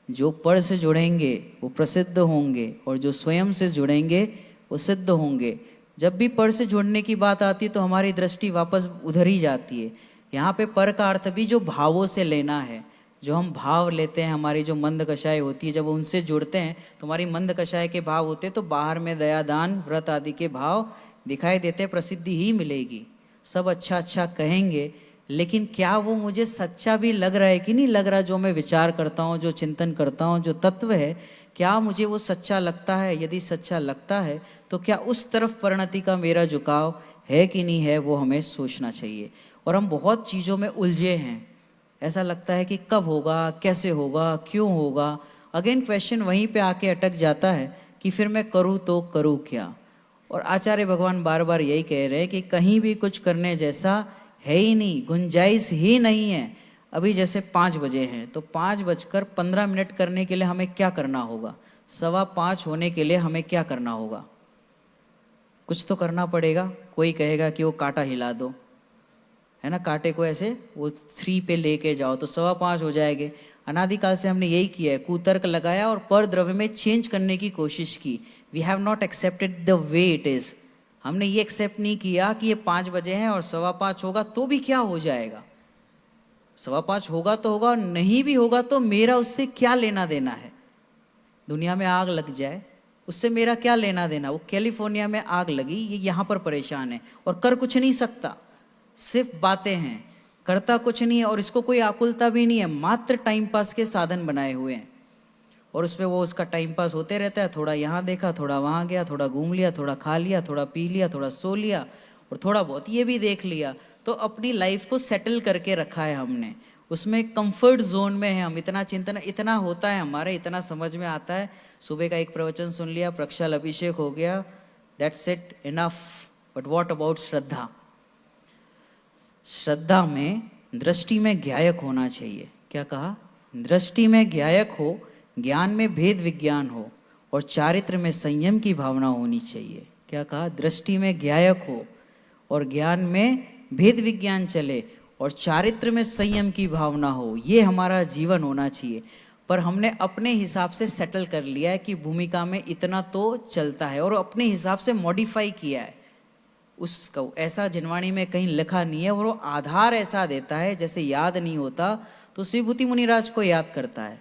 जो पर से जुड़ेंगे वो प्रसिद्ध होंगे, और जो स्वयं से जुड़ेंगे वो सिद्ध होंगे। जब भी पर से जुड़ने की बात आती है तो हमारी दृष्टि वापस उधर ही जाती है। यहाँ पे पर का अर्थ भी जो भावों से लेना है, जो हम भाव लेते हैं, हमारी जो मंद कषाय होती है, जब उनसे जुड़ते हैं तो हमारी मंद कषाय के भाव होते हैं, तो बाहर में दया दान व्रत आदि के भाव दिखाई देते, प्रसिद्धि ही मिलेगी, सब अच्छा अच्छा कहेंगे। लेकिन क्या वो मुझे सच्चा भी लग रहा है कि नहीं लग रहा? जो मैं विचार करता हूँ, जो चिंतन करता हूँ, जो तत्व है, क्या मुझे वो सच्चा लगता है? यदि सच्चा लगता है तो क्या उस तरफ परिणति का मेरा झुकाव है कि नहीं है, वो हमें सोचना चाहिए। और हम बहुत चीज़ों में उलझे हैं, ऐसा लगता है कि कब होगा, कैसे होगा, क्यों होगा। अगेन क्वेश्चन वहीं पे आके अटक जाता है कि फिर मैं करूँ तो करूँ क्या। और आचार्य भगवान बार बार यही कह रहे हैं कि कहीं भी कुछ करने जैसा है ही नहीं, गुंजाइश ही नहीं है। अभी जैसे 5 बजे हैं तो 5:15 करने के लिए हमें क्या करना होगा? 5:15 होने के लिए हमें क्या करना होगा? कुछ तो करना पड़ेगा। कोई कहेगा कि वो कांटा हिला दो, है ना, कांटे को ऐसे वो 3 पे लेके जाओ तो 5:15 हो जाएंगे। अनादिकाल से हमने यही किया है, कुतर्क लगाया और पर द्रव्य में चेंज करने की कोशिश की। We have not accepted the way it is. हमने ये एक्सेप्ट नहीं किया कि ये 5 बजे हैं और 5:15 होगा तो भी क्या हो जाएगा। 5:15 होगा तो होगा, और नहीं भी होगा तो मेरा उससे क्या लेना देना है। दुनिया में आग लग जाए उससे मेरा क्या लेना देना। वो कैलिफोर्निया में आग लगी, ये यहाँ पर परेशान है और कर कुछ नहीं सकता, सिर्फ बातें हैं, करता कुछ नहीं है। और इसको कोई आकुलता भी नहीं है, मात्र टाइम पास के साधन बनाए हुए हैं और उसमें वो उसका टाइम पास होते रहता है। थोड़ा यहाँ देखा, थोड़ा वहाँ गया, थोड़ा घूम लिया, थोड़ा खा लिया, थोड़ा पी लिया, थोड़ा सो लिया और थोड़ा बहुत ये भी देख लिया। तो अपनी लाइफ को सेटल करके रखा है हमने, उसमें कंफर्ट जोन में है हम। इतना चिंतन इतना होता है हमारे, इतना समझ में आता है। सुबह का एक प्रवचन सुन लिया, प्रक्षाल अभिषेक हो गया, that's it, enough. But what about श्रद्धा? श्रद्धा में दृष्टि में ज्ञायक होना चाहिए। क्या कहा? दृष्टि में ज्ञायक हो, ज्ञान में भेद विज्ञान हो और चारित्र में संयम की भावना होनी चाहिए। क्या कहा? दृष्टि में ज्ञायक हो और ज्ञान में भेद विज्ञान चले और चारित्र में संयम की भावना हो, ये हमारा जीवन होना चाहिए। पर हमने अपने हिसाब से सेटल कर लिया है कि भूमिका में इतना तो चलता है और अपने हिसाब से मॉडिफाई किया है उसको। ऐसा जिनवाणी में कहीं लिखा नहीं है, और वो आधार ऐसा देता है जैसे याद नहीं होता तो शिवभूति मुनिराज को याद करता है,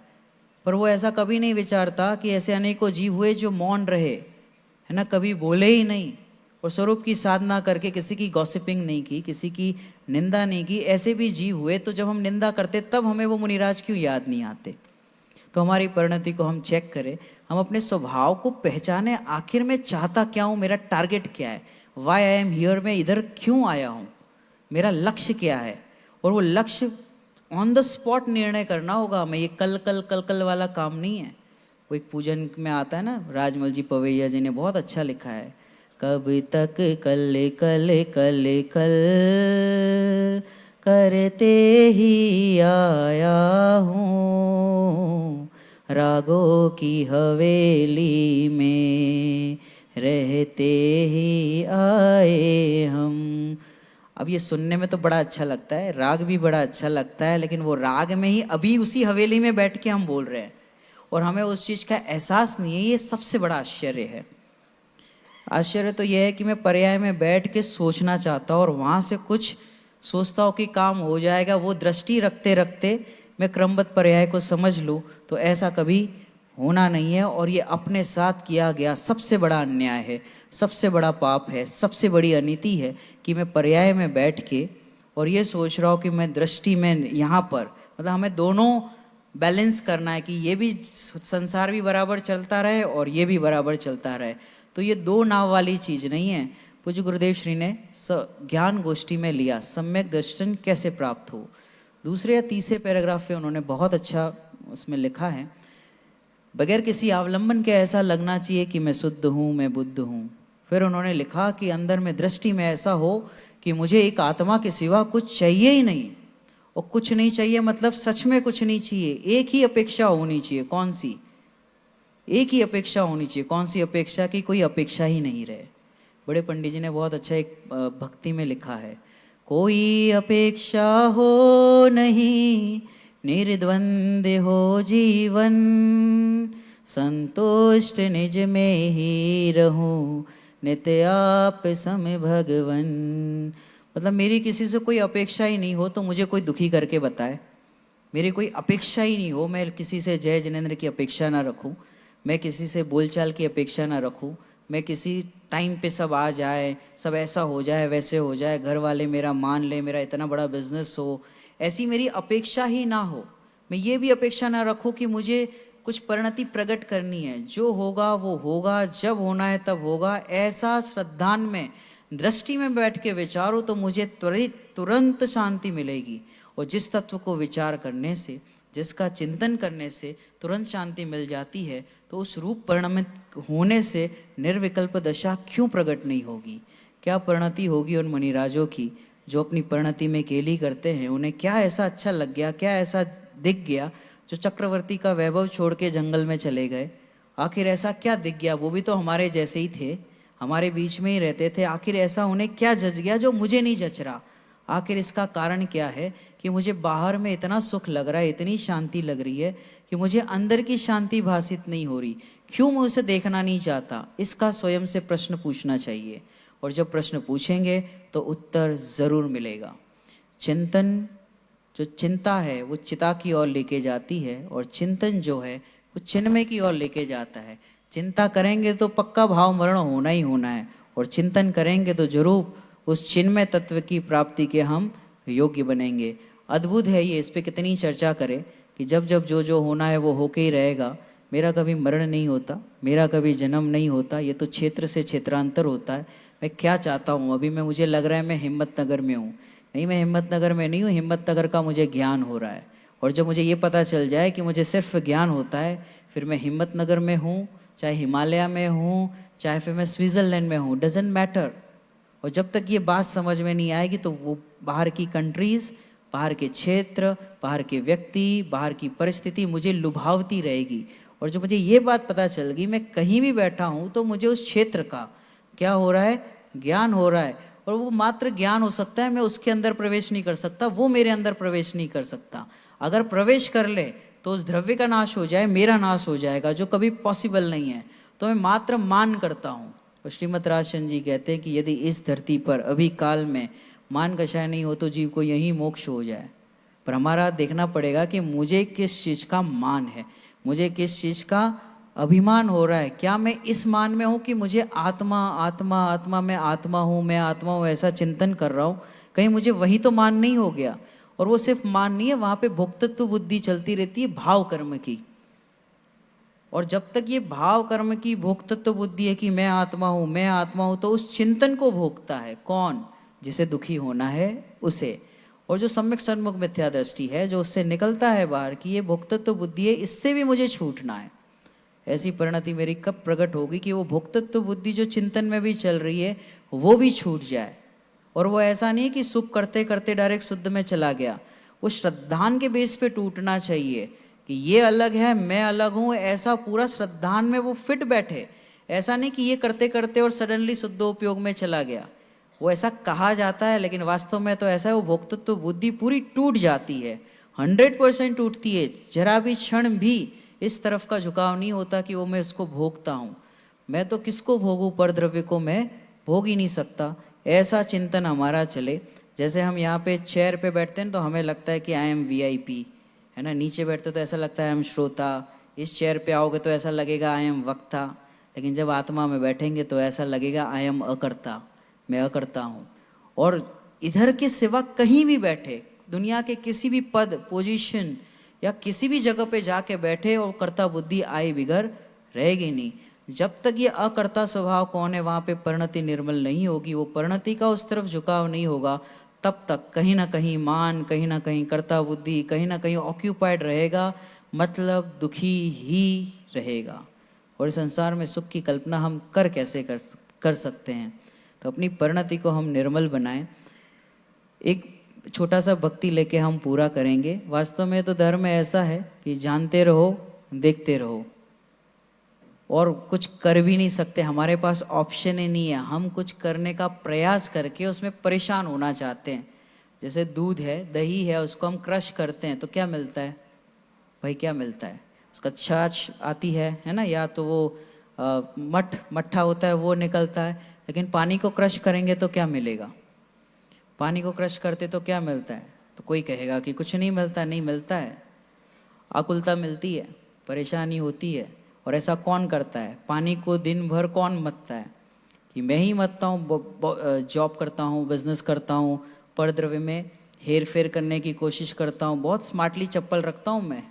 पर वो ऐसा कभी नहीं विचारता कि ऐसे अनेकों जीव हुए जो मौन रहे, है ना, कभी बोले ही नहीं और स्वरूप की साधना करके किसी की गॉसिपिंग नहीं की, किसी की निंदा नहीं की। ऐसे भी जीव हुए, तो जब हम निंदा करते तब हमें वो मुनिराज क्यों याद नहीं आते। तो हमारी परिणति को हम चेक करें, हम अपने स्वभाव को पहचाने, आखिर में चाहता क्या हूँ, मेरा टारगेट क्या है, वाई आई एम हियर, मैं इधर क्यों आया हूँ, मेरा लक्ष्य क्या है। और वो लक्ष्य ऑन द स्पॉट निर्णय करना होगा हमें, ये कल कल कल कल वाला काम नहीं है। वो एक पूजन में आता है ना, राजमल जी पवैया जी ने बहुत अच्छा लिखा है, कब तक कल कल कल कल करते ही आया हूँ, रागों की हवेली में रहते ही आए हम। अब ये सुनने में तो बड़ा अच्छा लगता है, राग भी बड़ा अच्छा लगता है, लेकिन वो राग में ही अभी उसी हवेली में बैठ के हम बोल रहे हैं और हमें उस चीज़ का एहसास नहीं है। ये सबसे बड़ा आश्चर्य है। आश्चर्य तो यह है कि मैं पर्याय में बैठ के सोचना चाहता हूँ और वहाँ से कुछ सोचता हूँ कि काम हो जाएगा, वो दृष्टि रखते रखते मैं क्रमबद्ध पर्याय को समझ लूँ, तो ऐसा कभी होना नहीं है। और ये अपने साथ किया गया सबसे बड़ा अन्याय है, सबसे बड़ा पाप है, सबसे बड़ी अनीति है कि मैं पर्याय में बैठ के और ये सोच रहा हूँ कि मैं दृष्टि में यहाँ पर, मतलब हमें दोनों बैलेंस करना है कि ये भी संसार भी बराबर चलता रहे और ये भी बराबर चलता रहे। तो ये दो नाव वाली चीज़ नहीं है। पूज्य गुरुदेव श्री ने ज्ञान गोष्ठी में लिया, सम्यक दर्शन कैसे प्राप्त हो, दूसरे या तीसरे पैराग्राफ पे उन्होंने बहुत अच्छा उसमें लिखा है, बगैर किसी अवलंबन के ऐसा लगना चाहिए कि मैं शुद्ध हूँ, मैं बुद्ध हूँ। फिर उन्होंने लिखा कि अंदर में दृष्टि में ऐसा हो कि मुझे एक आत्मा के सिवा कुछ चाहिए ही नहीं। और कुछ नहीं चाहिए मतलब सच में कुछ नहीं चाहिए, एक ही अपेक्षा होनी चाहिए। कौन सी? एक ही अपेक्षा होनी चाहिए। कौन सी अपेक्षा? की कोई अपेक्षा ही नहीं रहे। बड़े पंडित जी ने बहुत अच्छा एक भक्ति में लिखा है, कोई अपेक्षा हो नहीं, निर्द्वंद हो जीवन, संतुष्ट निज में ही रहूं, नित्य आप सम भगवन। मतलब मेरी किसी से कोई अपेक्षा ही नहीं हो तो मुझे कोई दुखी करके बताए। मेरी कोई अपेक्षा ही नहीं हो, मैं किसी से जय जिनेंद्र की अपेक्षा ना रखूं, मैं किसी से बोलचाल की अपेक्षा ना रखूं, मैं किसी टाइम पे सब आ जाए, सब ऐसा हो जाए, वैसे हो जाए, घर वाले मेरा मान ले, मेरा इतना बड़ा बिजनेस हो, ऐसी मेरी अपेक्षा ही ना हो। मैं ये भी अपेक्षा ना रखूं कि मुझे कुछ परिणति प्रकट करनी है, जो होगा वो होगा, जब होना है तब होगा, ऐसा श्रद्धान में दृष्टि में बैठ के विचारो तो मुझे त्वरित तुरंत शांति मिलेगी। और जिस तत्व को विचार करने से, जिसका चिंतन करने से तुरंत शांति मिल जाती है, तो उस रूप परिणमित होने से निर्विकल्प दशा क्यों प्रकट नहीं होगी? क्या परिणति होगी उन मुनिराजों की जो अपनी परिणति में केली करते हैं? उन्हें क्या ऐसा अच्छा लग गया, क्या ऐसा दिख गया जो चक्रवर्ती का वैभव छोड़ के जंगल में चले गए? आखिर ऐसा क्या दिख गया? वो भी तो हमारे जैसे ही थे, हमारे बीच में ही रहते थे। आखिर ऐसा उन्हें क्या जच गया जो मुझे नहीं जच रहा? आखिर इसका कारण क्या है कि मुझे बाहर में इतना सुख लग रहा है, इतनी शांति लग रही है कि मुझे अंदर की शांति भासित नहीं हो रही? क्यों मैं उसे देखना नहीं चाहता? इसका स्वयं से प्रश्न पूछना चाहिए। और जब प्रश्न पूछेंगे तो उत्तर जरूर मिलेगा। चिंतन, जो चिंता है वो चिता की ओर लेके जाती है, और चिंतन जो है वो चिन्मय की ओर लेके जाता है। चिंता करेंगे तो पक्का भाव मरण होना ही होना है, और चिंतन करेंगे तो जरूर उस चिन्मय तत्व की प्राप्ति के हम योग्य बनेंगे। अद्भुत है ये, इस पे कितनी चर्चा करें कि जब जब जो जो होना है वो होके ही रहेगा। मेरा कभी मरण नहीं होता, मेरा कभी जन्म नहीं होता, ये तो क्षेत्र से क्षेत्रांतर होता है। मैं क्या चाहता हूँ? अभी मैं, मुझे लग रहा है मैं हिम्मतनगर में हूँ। नहीं, मैं हिम्मतनगर में नहीं हूँ, हिम्मतनगर का मुझे ज्ञान हो रहा है। और जब मुझे ये पता चल जाए कि मुझे सिर्फ ज्ञान होता है, फिर मैं हिम्मतनगर में हूँ, चाहे हिमालय में हूँ, चाहे फिर मैं स्विट्ज़रलैंड में हूँ, डजेंट मैटर। और जब तक ये बात समझ में नहीं आएगी तो वो बाहर की कंट्रीज़, बाहर के क्षेत्र, बाहर के व्यक्ति, बाहर की परिस्थिति मुझे लुभावती रहेगी। और जब मुझे ये बात पता चल गई, मैं कहीं भी बैठा हूँ तो मुझे उस क्षेत्र का क्या हो रहा है? ज्ञान हो रहा है। और वो मात्र ज्ञान हो सकता है, मैं उसके अंदर प्रवेश नहीं कर सकता, वो मेरे अंदर प्रवेश नहीं कर सकता। अगर प्रवेश कर ले तो उस द्रव्य का नाश हो जाए, मेरा नाश हो जाएगा, जो कभी पॉसिबल नहीं है। तो मैं मात्र मान करता हूँ। और श्रीमद राजचंद्र जी कहते हैं कि यदि इस धरती पर अभी काल में मान कषाय नहीं हो तो जीव को यही मोक्ष हो जाए। पर हमारा देखना पड़ेगा कि मुझे किस चीज़ का मान है, मुझे किस चीज़ का अभिमान हो रहा है। क्या मैं इस मान में हूँ कि मुझे आत्मा आत्मा आत्मा, मैं आत्मा हूँ, मैं आत्मा हूँ, ऐसा चिंतन कर रहा हूँ? कहीं मुझे वही तो मान नहीं हो गया? और वो सिर्फ मान नहीं है, वहाँ पे भोक्तत्व बुद्धि चलती रहती है, भाव कर्म की। और जब तक ये भाव कर्म की भोक्तत्व बुद्धि है कि मैं आत्मा हूँ, मैं आत्मा हूँ, तो उस चिंतन को भोगता है कौन? जिसे दुखी होना है उसे। और जो सम्यक सन्मुख मिथ्या दृष्टि है, जो उससे निकलता है बाहर की ये भोक्तत्व बुद्धि है, इससे भी मुझे छूटना है। ऐसी परिणति मेरी कब प्रकट होगी कि वो भोक्तत्व बुद्धि जो चिंतन में भी चल रही है वो भी छूट जाए। और वो ऐसा नहीं कि सुख करते करते डायरेक्ट शुद्ध में चला गया, वो श्रद्धान के बेस पे टूटना चाहिए कि ये अलग है, मैं अलग हूँ, ऐसा पूरा श्रद्धान में वो फिट बैठे। ऐसा नहीं कि ये करते करते और सडनली शुद्ध उपयोग में चला गया। वो ऐसा कहा जाता है, लेकिन वास्तव में तो ऐसा है, वो भोक्तत्व बुद्धि पूरी टूट जाती है, 100% टूटती है। जरा भी क्षण भी इस तरफ का झुकाव नहीं होता कि वो मैं इसको भोगता हूँ। मैं तो किसको भोगूं? पर द्रव्य को मैं भोग ही नहीं सकता। ऐसा चिंतन हमारा चले। जैसे हम यहाँ पे चेयर पे बैठते हैं तो हमें लगता है कि आई एम VIP, है ना। नीचे बैठते तो ऐसा लगता है आई एम श्रोता। इस चेयर पे आओगे तो ऐसा लगेगा आई एम वक्ता। लेकिन जब आत्मा में बैठेंगे तो ऐसा लगेगा आई एम अकर्ता, मैं अकर्ता हूँ। और इधर के सिवा कहीं भी बैठे, दुनिया के किसी भी पद, पोजीशन या किसी भी जगह पे जाके बैठे, और कर्ता बुद्धि आए बिगर रहेगी नहीं। जब तक ये अकर्ता स्वभाव कौन है वहाँ पे परिणति निर्मल नहीं होगी, वो परिणति का उस तरफ झुकाव नहीं होगा, तब तक कहीं ना कहीं मान, कहीं ना कहीं कर्ता बुद्धि कहीं ना कहीं ऑक्यूपाइड रहेगा, मतलब दुखी ही रहेगा। और इस संसार में सुख की कल्पना हम कैसे कर सकते हैं? तो अपनी परिणति को हम निर्मल बनाएं। एक छोटा सा भक्ति लेके हम पूरा करेंगे। वास्तव में तो धर्म ऐसा है कि जानते रहो, देखते रहो, और कुछ कर भी नहीं सकते। हमारे पास ऑप्शन ही नहीं है। हम कुछ करने का प्रयास करके उसमें परेशान होना चाहते हैं। जैसे दूध है, दही है, उसको हम क्रश करते हैं तो क्या मिलता है भाई? क्या मिलता है? उसका छाछ आती है ना, या तो वो मट्ठा होता है वो निकलता है। लेकिन पानी को क्रश करेंगे तो क्या मिलेगा? पानी को क्रश करते तो क्या मिलता है? तो कोई कहेगा कि कुछ नहीं मिलता। नहीं मिलता है, आकुलता मिलती है, परेशानी होती है। और ऐसा कौन करता है? पानी को दिन भर कौन मथता है? कि मैं ही मथता हूँ। जॉब करता हूँ, बिजनेस करता हूँ, पर द्रव्य में हेर फेर करने की कोशिश करता हूँ, बहुत स्मार्टली चप्पल रखता हूँ मैं,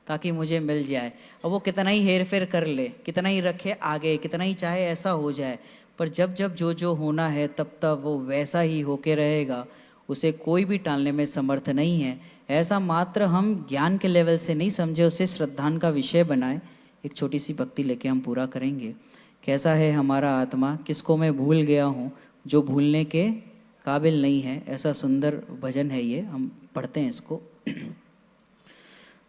ताकि मुझे मिल जाए। अब वो कितना ही हेर फेर कर ले, कितना ही रखे आगे, कितना ही चाहे ऐसा हो जाए, पर जब जब जो जो होना है तब तब वो वैसा ही होके रहेगा, उसे कोई भी टालने में समर्थ नहीं है। ऐसा मात्र हम ज्ञान के लेवल से नहीं समझे, उसे श्रद्धान का विषय बनाए। एक छोटी सी भक्ति लेके हम पूरा करेंगे। कैसा है हमारा आत्मा, किसको मैं भूल गया हूँ, जो भूलने के काबिल नहीं है। ऐसा सुंदर भजन है ये, हम पढ़ते हैं इसको।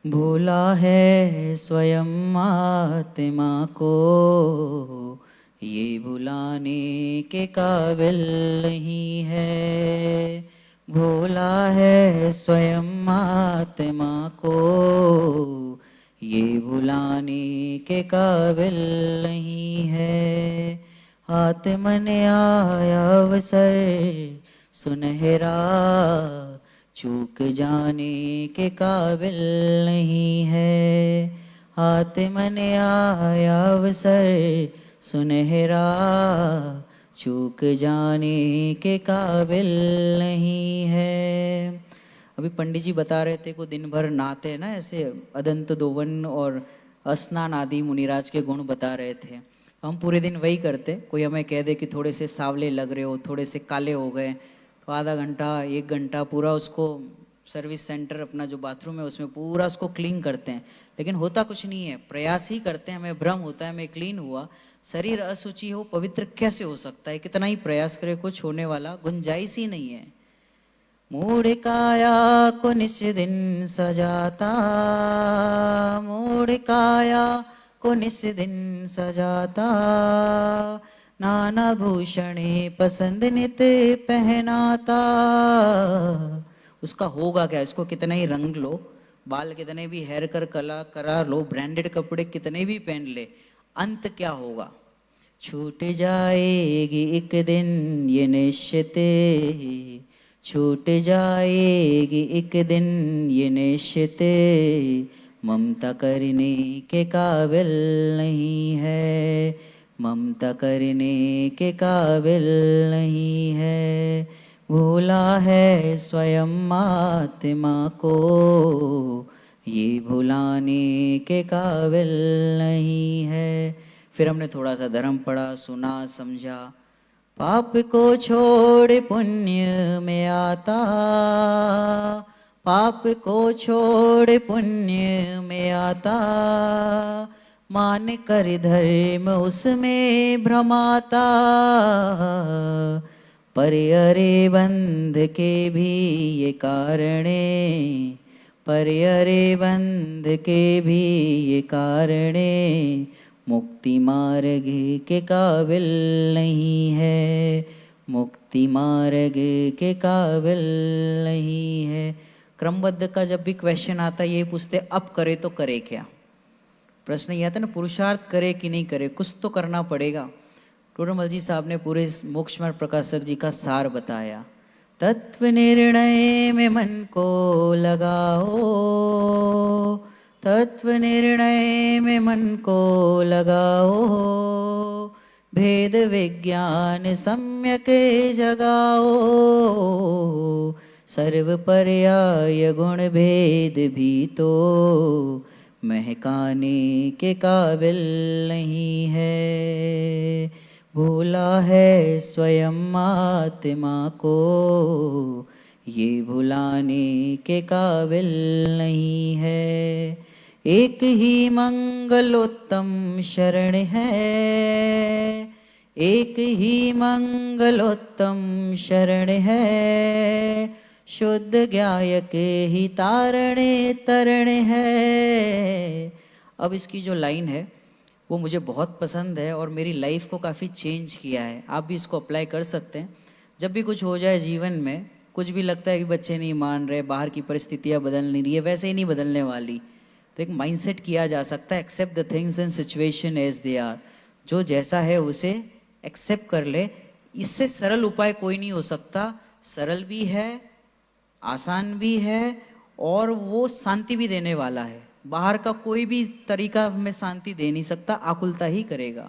भूला है स्वयं आत्मा को, ये भुलाने के काबिल नहीं है। भूला है स्वयं आत्मा को, ये भुलाने के काबिल नहीं है। आत्मन आया अवसर सुनहरा, चूक जाने के काबिल नहीं है। आत्मन आया अवसर सुनहरा, चूक जाने के काबिल नहीं है। अभी पंडित जी बता रहे थे को दिन भर नहाते हैं ना, ऐसे अदंत दोवन और स्नान आदि मुनिराज के गुण बता रहे थे। हम पूरे दिन वही करते। कोई हमें कह दे कि थोड़े से सांवले लग रहे हो, थोड़े से काले हो गए, तो आधा घंटा 1 घंटा पूरा उसको सर्विस सेंटर अपना जो बाथरूम है उसमें पूरा उसको क्लीन करते हैं, लेकिन होता कुछ नहीं है। प्रयास ही करते हैं, हमें भ्रम होता है मैं क्लीन हुआ, शरीर असुचि हो पवित्र कैसे हो सकता है। कितना ही प्रयास करे कुछ होने वाला गुंजाइश ही नहीं है। मूढ़ काया को निस दिन सजाता, मूढ़ काया को निस दिन सजाता, नाना भूषणे पसंद नित पहनाता। उसका होगा क्या, इसको कितना ही रंग लो, बाल कितने भी हेयर कर कला करा लो, ब्रांडेड कपड़े कितने भी पहन ले, अंत क्या होगा। छूट जाएगी एक दिन ये निश्चित, छूट जाएगी एक दिन ये निश्चित, ममता करने के काबिल नहीं है, ममता करने के काबिल नहीं है। भूला है स्वयं आत्मा को, ये भुलाने के काबिल नहीं है। फिर हमने थोड़ा सा धर्म पढ़ा, सुना, समझा। पाप को छोड़ पुण्य में आता, पाप को छोड़ पुण्य में आता, मान कर धर्म उसमें भ्रमाता। पर अरे बंध के भी ये कारणे, पर अरे बंध के भी ये कारणे, मुक्ति मार्ग के काबिल नहीं है, मुक्ति मार्ग के काबिल नहीं है। क्रमबद्ध का जब भी क्वेश्चन आता है ये पूछते अब करे तो करे क्या। प्रश्न ये आता है ना, पुरुषार्थ करे कि नहीं करे, कुछ तो करना पड़ेगा। टोडरमल जी साहब ने पूरे मोक्ष मार्ग प्रकाशक जी का सार बताया। तत्व निर्णय में मन को लगाओ, तत्व निर्णय में मन को लगाओ, भेद विज्ञान सम्यक जगाओ, सर्व पर्याय गुण भेद भी तो महकाने के काबिल नहीं है। भूला है स्वयं आत्मा को, ये भुलाने के काबिल नहीं है। एक ही मंगलोत्तम शरण है, एक ही मंगलोत्तम शरण है, शुद्ध ज्ञायक ही तारणे तरण है। अब इसकी जो लाइन है वो मुझे बहुत पसंद है और मेरी लाइफ को काफ़ी चेंज किया है। आप भी इसको अप्लाई कर सकते हैं। जब भी कुछ हो जाए जीवन में, कुछ भी लगता है कि बच्चे नहीं मान रहे, बाहर की परिस्थितियाँ बदल नहीं रही है, वैसे ही नहीं बदलने वाली, तो एक माइंडसेट किया जा सकता है, accept the things and situation as they are. जो जैसा है उसे एक्सेप्ट कर ले। इससे सरल उपाय कोई नहीं हो सकता। सरल भी है, आसान भी है और वो शांति भी देने वाला है। बाहर का कोई भी तरीका हमें शांति दे नहीं सकता, आकुलता ही करेगा।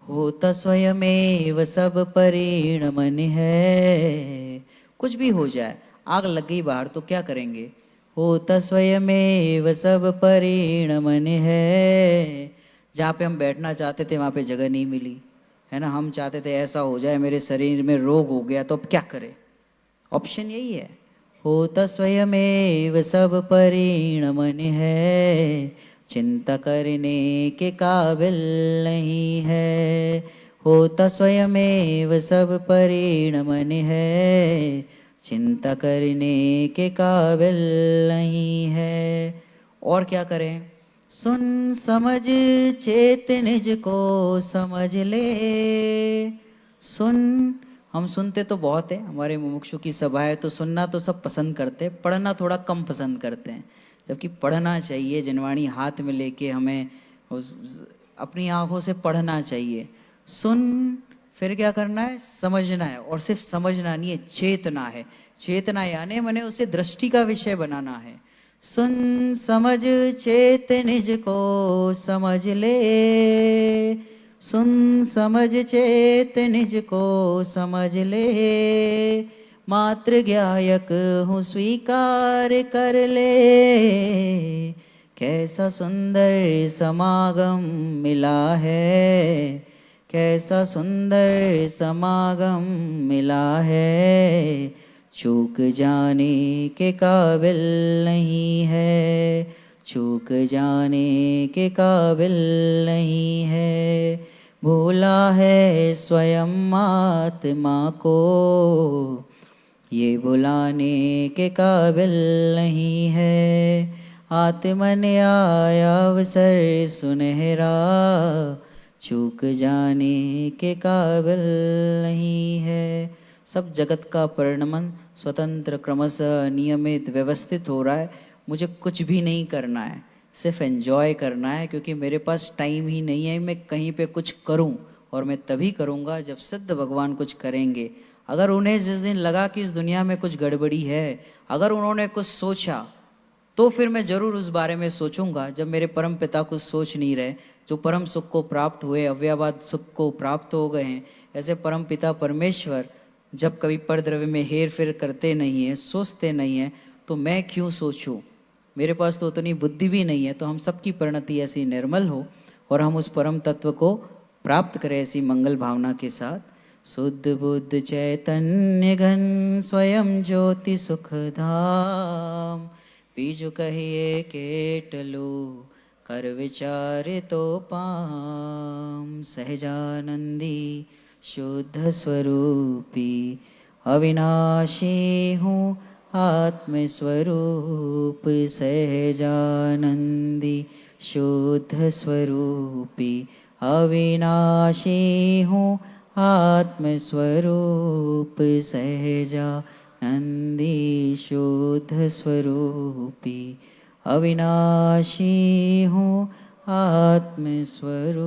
होता स्वयमेव सब परिणमन है। कुछ भी हो जाए, आग लग गई बाहर तो क्या करेंगे, होता स्वयमेव सब परिणमन है। जहाँ पे हम बैठना चाहते थे वहाँ पे जगह नहीं मिली, है ना। हम चाहते थे ऐसा हो जाए, मेरे शरीर में रोग हो गया, तो अब क्या करें। ऑप्शन यही है, होता स्वयमेव सब परिणमन है, चिंता करने के काबिल नहीं है। होता स्वयमेव सब परिणमन है, चिंता करने के काबिल नहीं है। और क्या करें। सुन समझ चेत निज को समझ ले। सुन, हम सुनते तो बहुत है, हमारे मुमुक्षु की सभा है तो सुनना तो सब पसंद करते हैं, पढ़ना थोड़ा कम पसंद करते हैं। जबकि पढ़ना चाहिए, जनवाणी हाथ में लेके हमें अपनी आंखों से पढ़ना चाहिए। सुन, फिर क्या करना है, समझना है। और सिर्फ समझना नहीं है, चेतना है। चेतना यानी मैंने उसे दृष्टि का विषय बनाना है। सुन समझ चेत निज को समझ ले। सुन समझ चेत निज को समझ ले। मात्र ज्ञायक हूँ स्वीकार कर ले। कैसा सुंदर समागम मिला है, कैसा सुंदर समागम मिला है, चूक जाने के काबिल नहीं है, चूक जाने के काबिल नहीं है। भूला है स्वयं आत्मा को, ये बुलाने के काबिल नहीं है। आत्मन आया अवसर सुनहरा, चूक जाने के काबिल नहीं है। सब जगत का परिणमन स्वतंत्र क्रमशः नियमित व्यवस्थित हो रहा है। मुझे कुछ भी नहीं करना है, सिर्फ एंजॉय करना है, क्योंकि मेरे पास टाइम ही नहीं है मैं कहीं पे कुछ करूं। और मैं तभी करूंगा जब सिद्ध भगवान कुछ करेंगे। अगर उन्हें जिस दिन लगा कि इस दुनिया में कुछ गड़बड़ी है, अगर उन्होंने कुछ सोचा, तो फिर मैं जरूर उस बारे में सोचूंगा। जब मेरे परम पिता कुछ सोच नहीं रहे, जो परम सुख को प्राप्त हुए, अव्ययवाद सुख को प्राप्त हो गए हैं, ऐसे परम पिता परमेश्वर जब कभी परद्रव्य में हेर फेर करते नहीं है, सोचते नहीं है, तो मैं क्यों सोचूं। मेरे पास तो उतनी बुद्धि भी नहीं है। तो हम सबकी परिणति ऐसी निर्मल हो और हम उस परम तत्व को प्राप्त करें ऐसी मंगल भावना के साथ। शुद्ध बुद्ध चैतन्य घन स्वयं ज्योति सुख धाम, बीजु कहिए केटलो कर विचारे तो पाम। सहजानंदी शुद्ध स्वरूपी अविनाशी हूँ आत्मस्वरूप। सहजानंदी शुद्ध स्वरूपी अविनाशी हूँ आत्मस्वरूप। सहजानंदी शुद्ध स्वरूपी अविनाशी हूँ आत्मस्वरूप।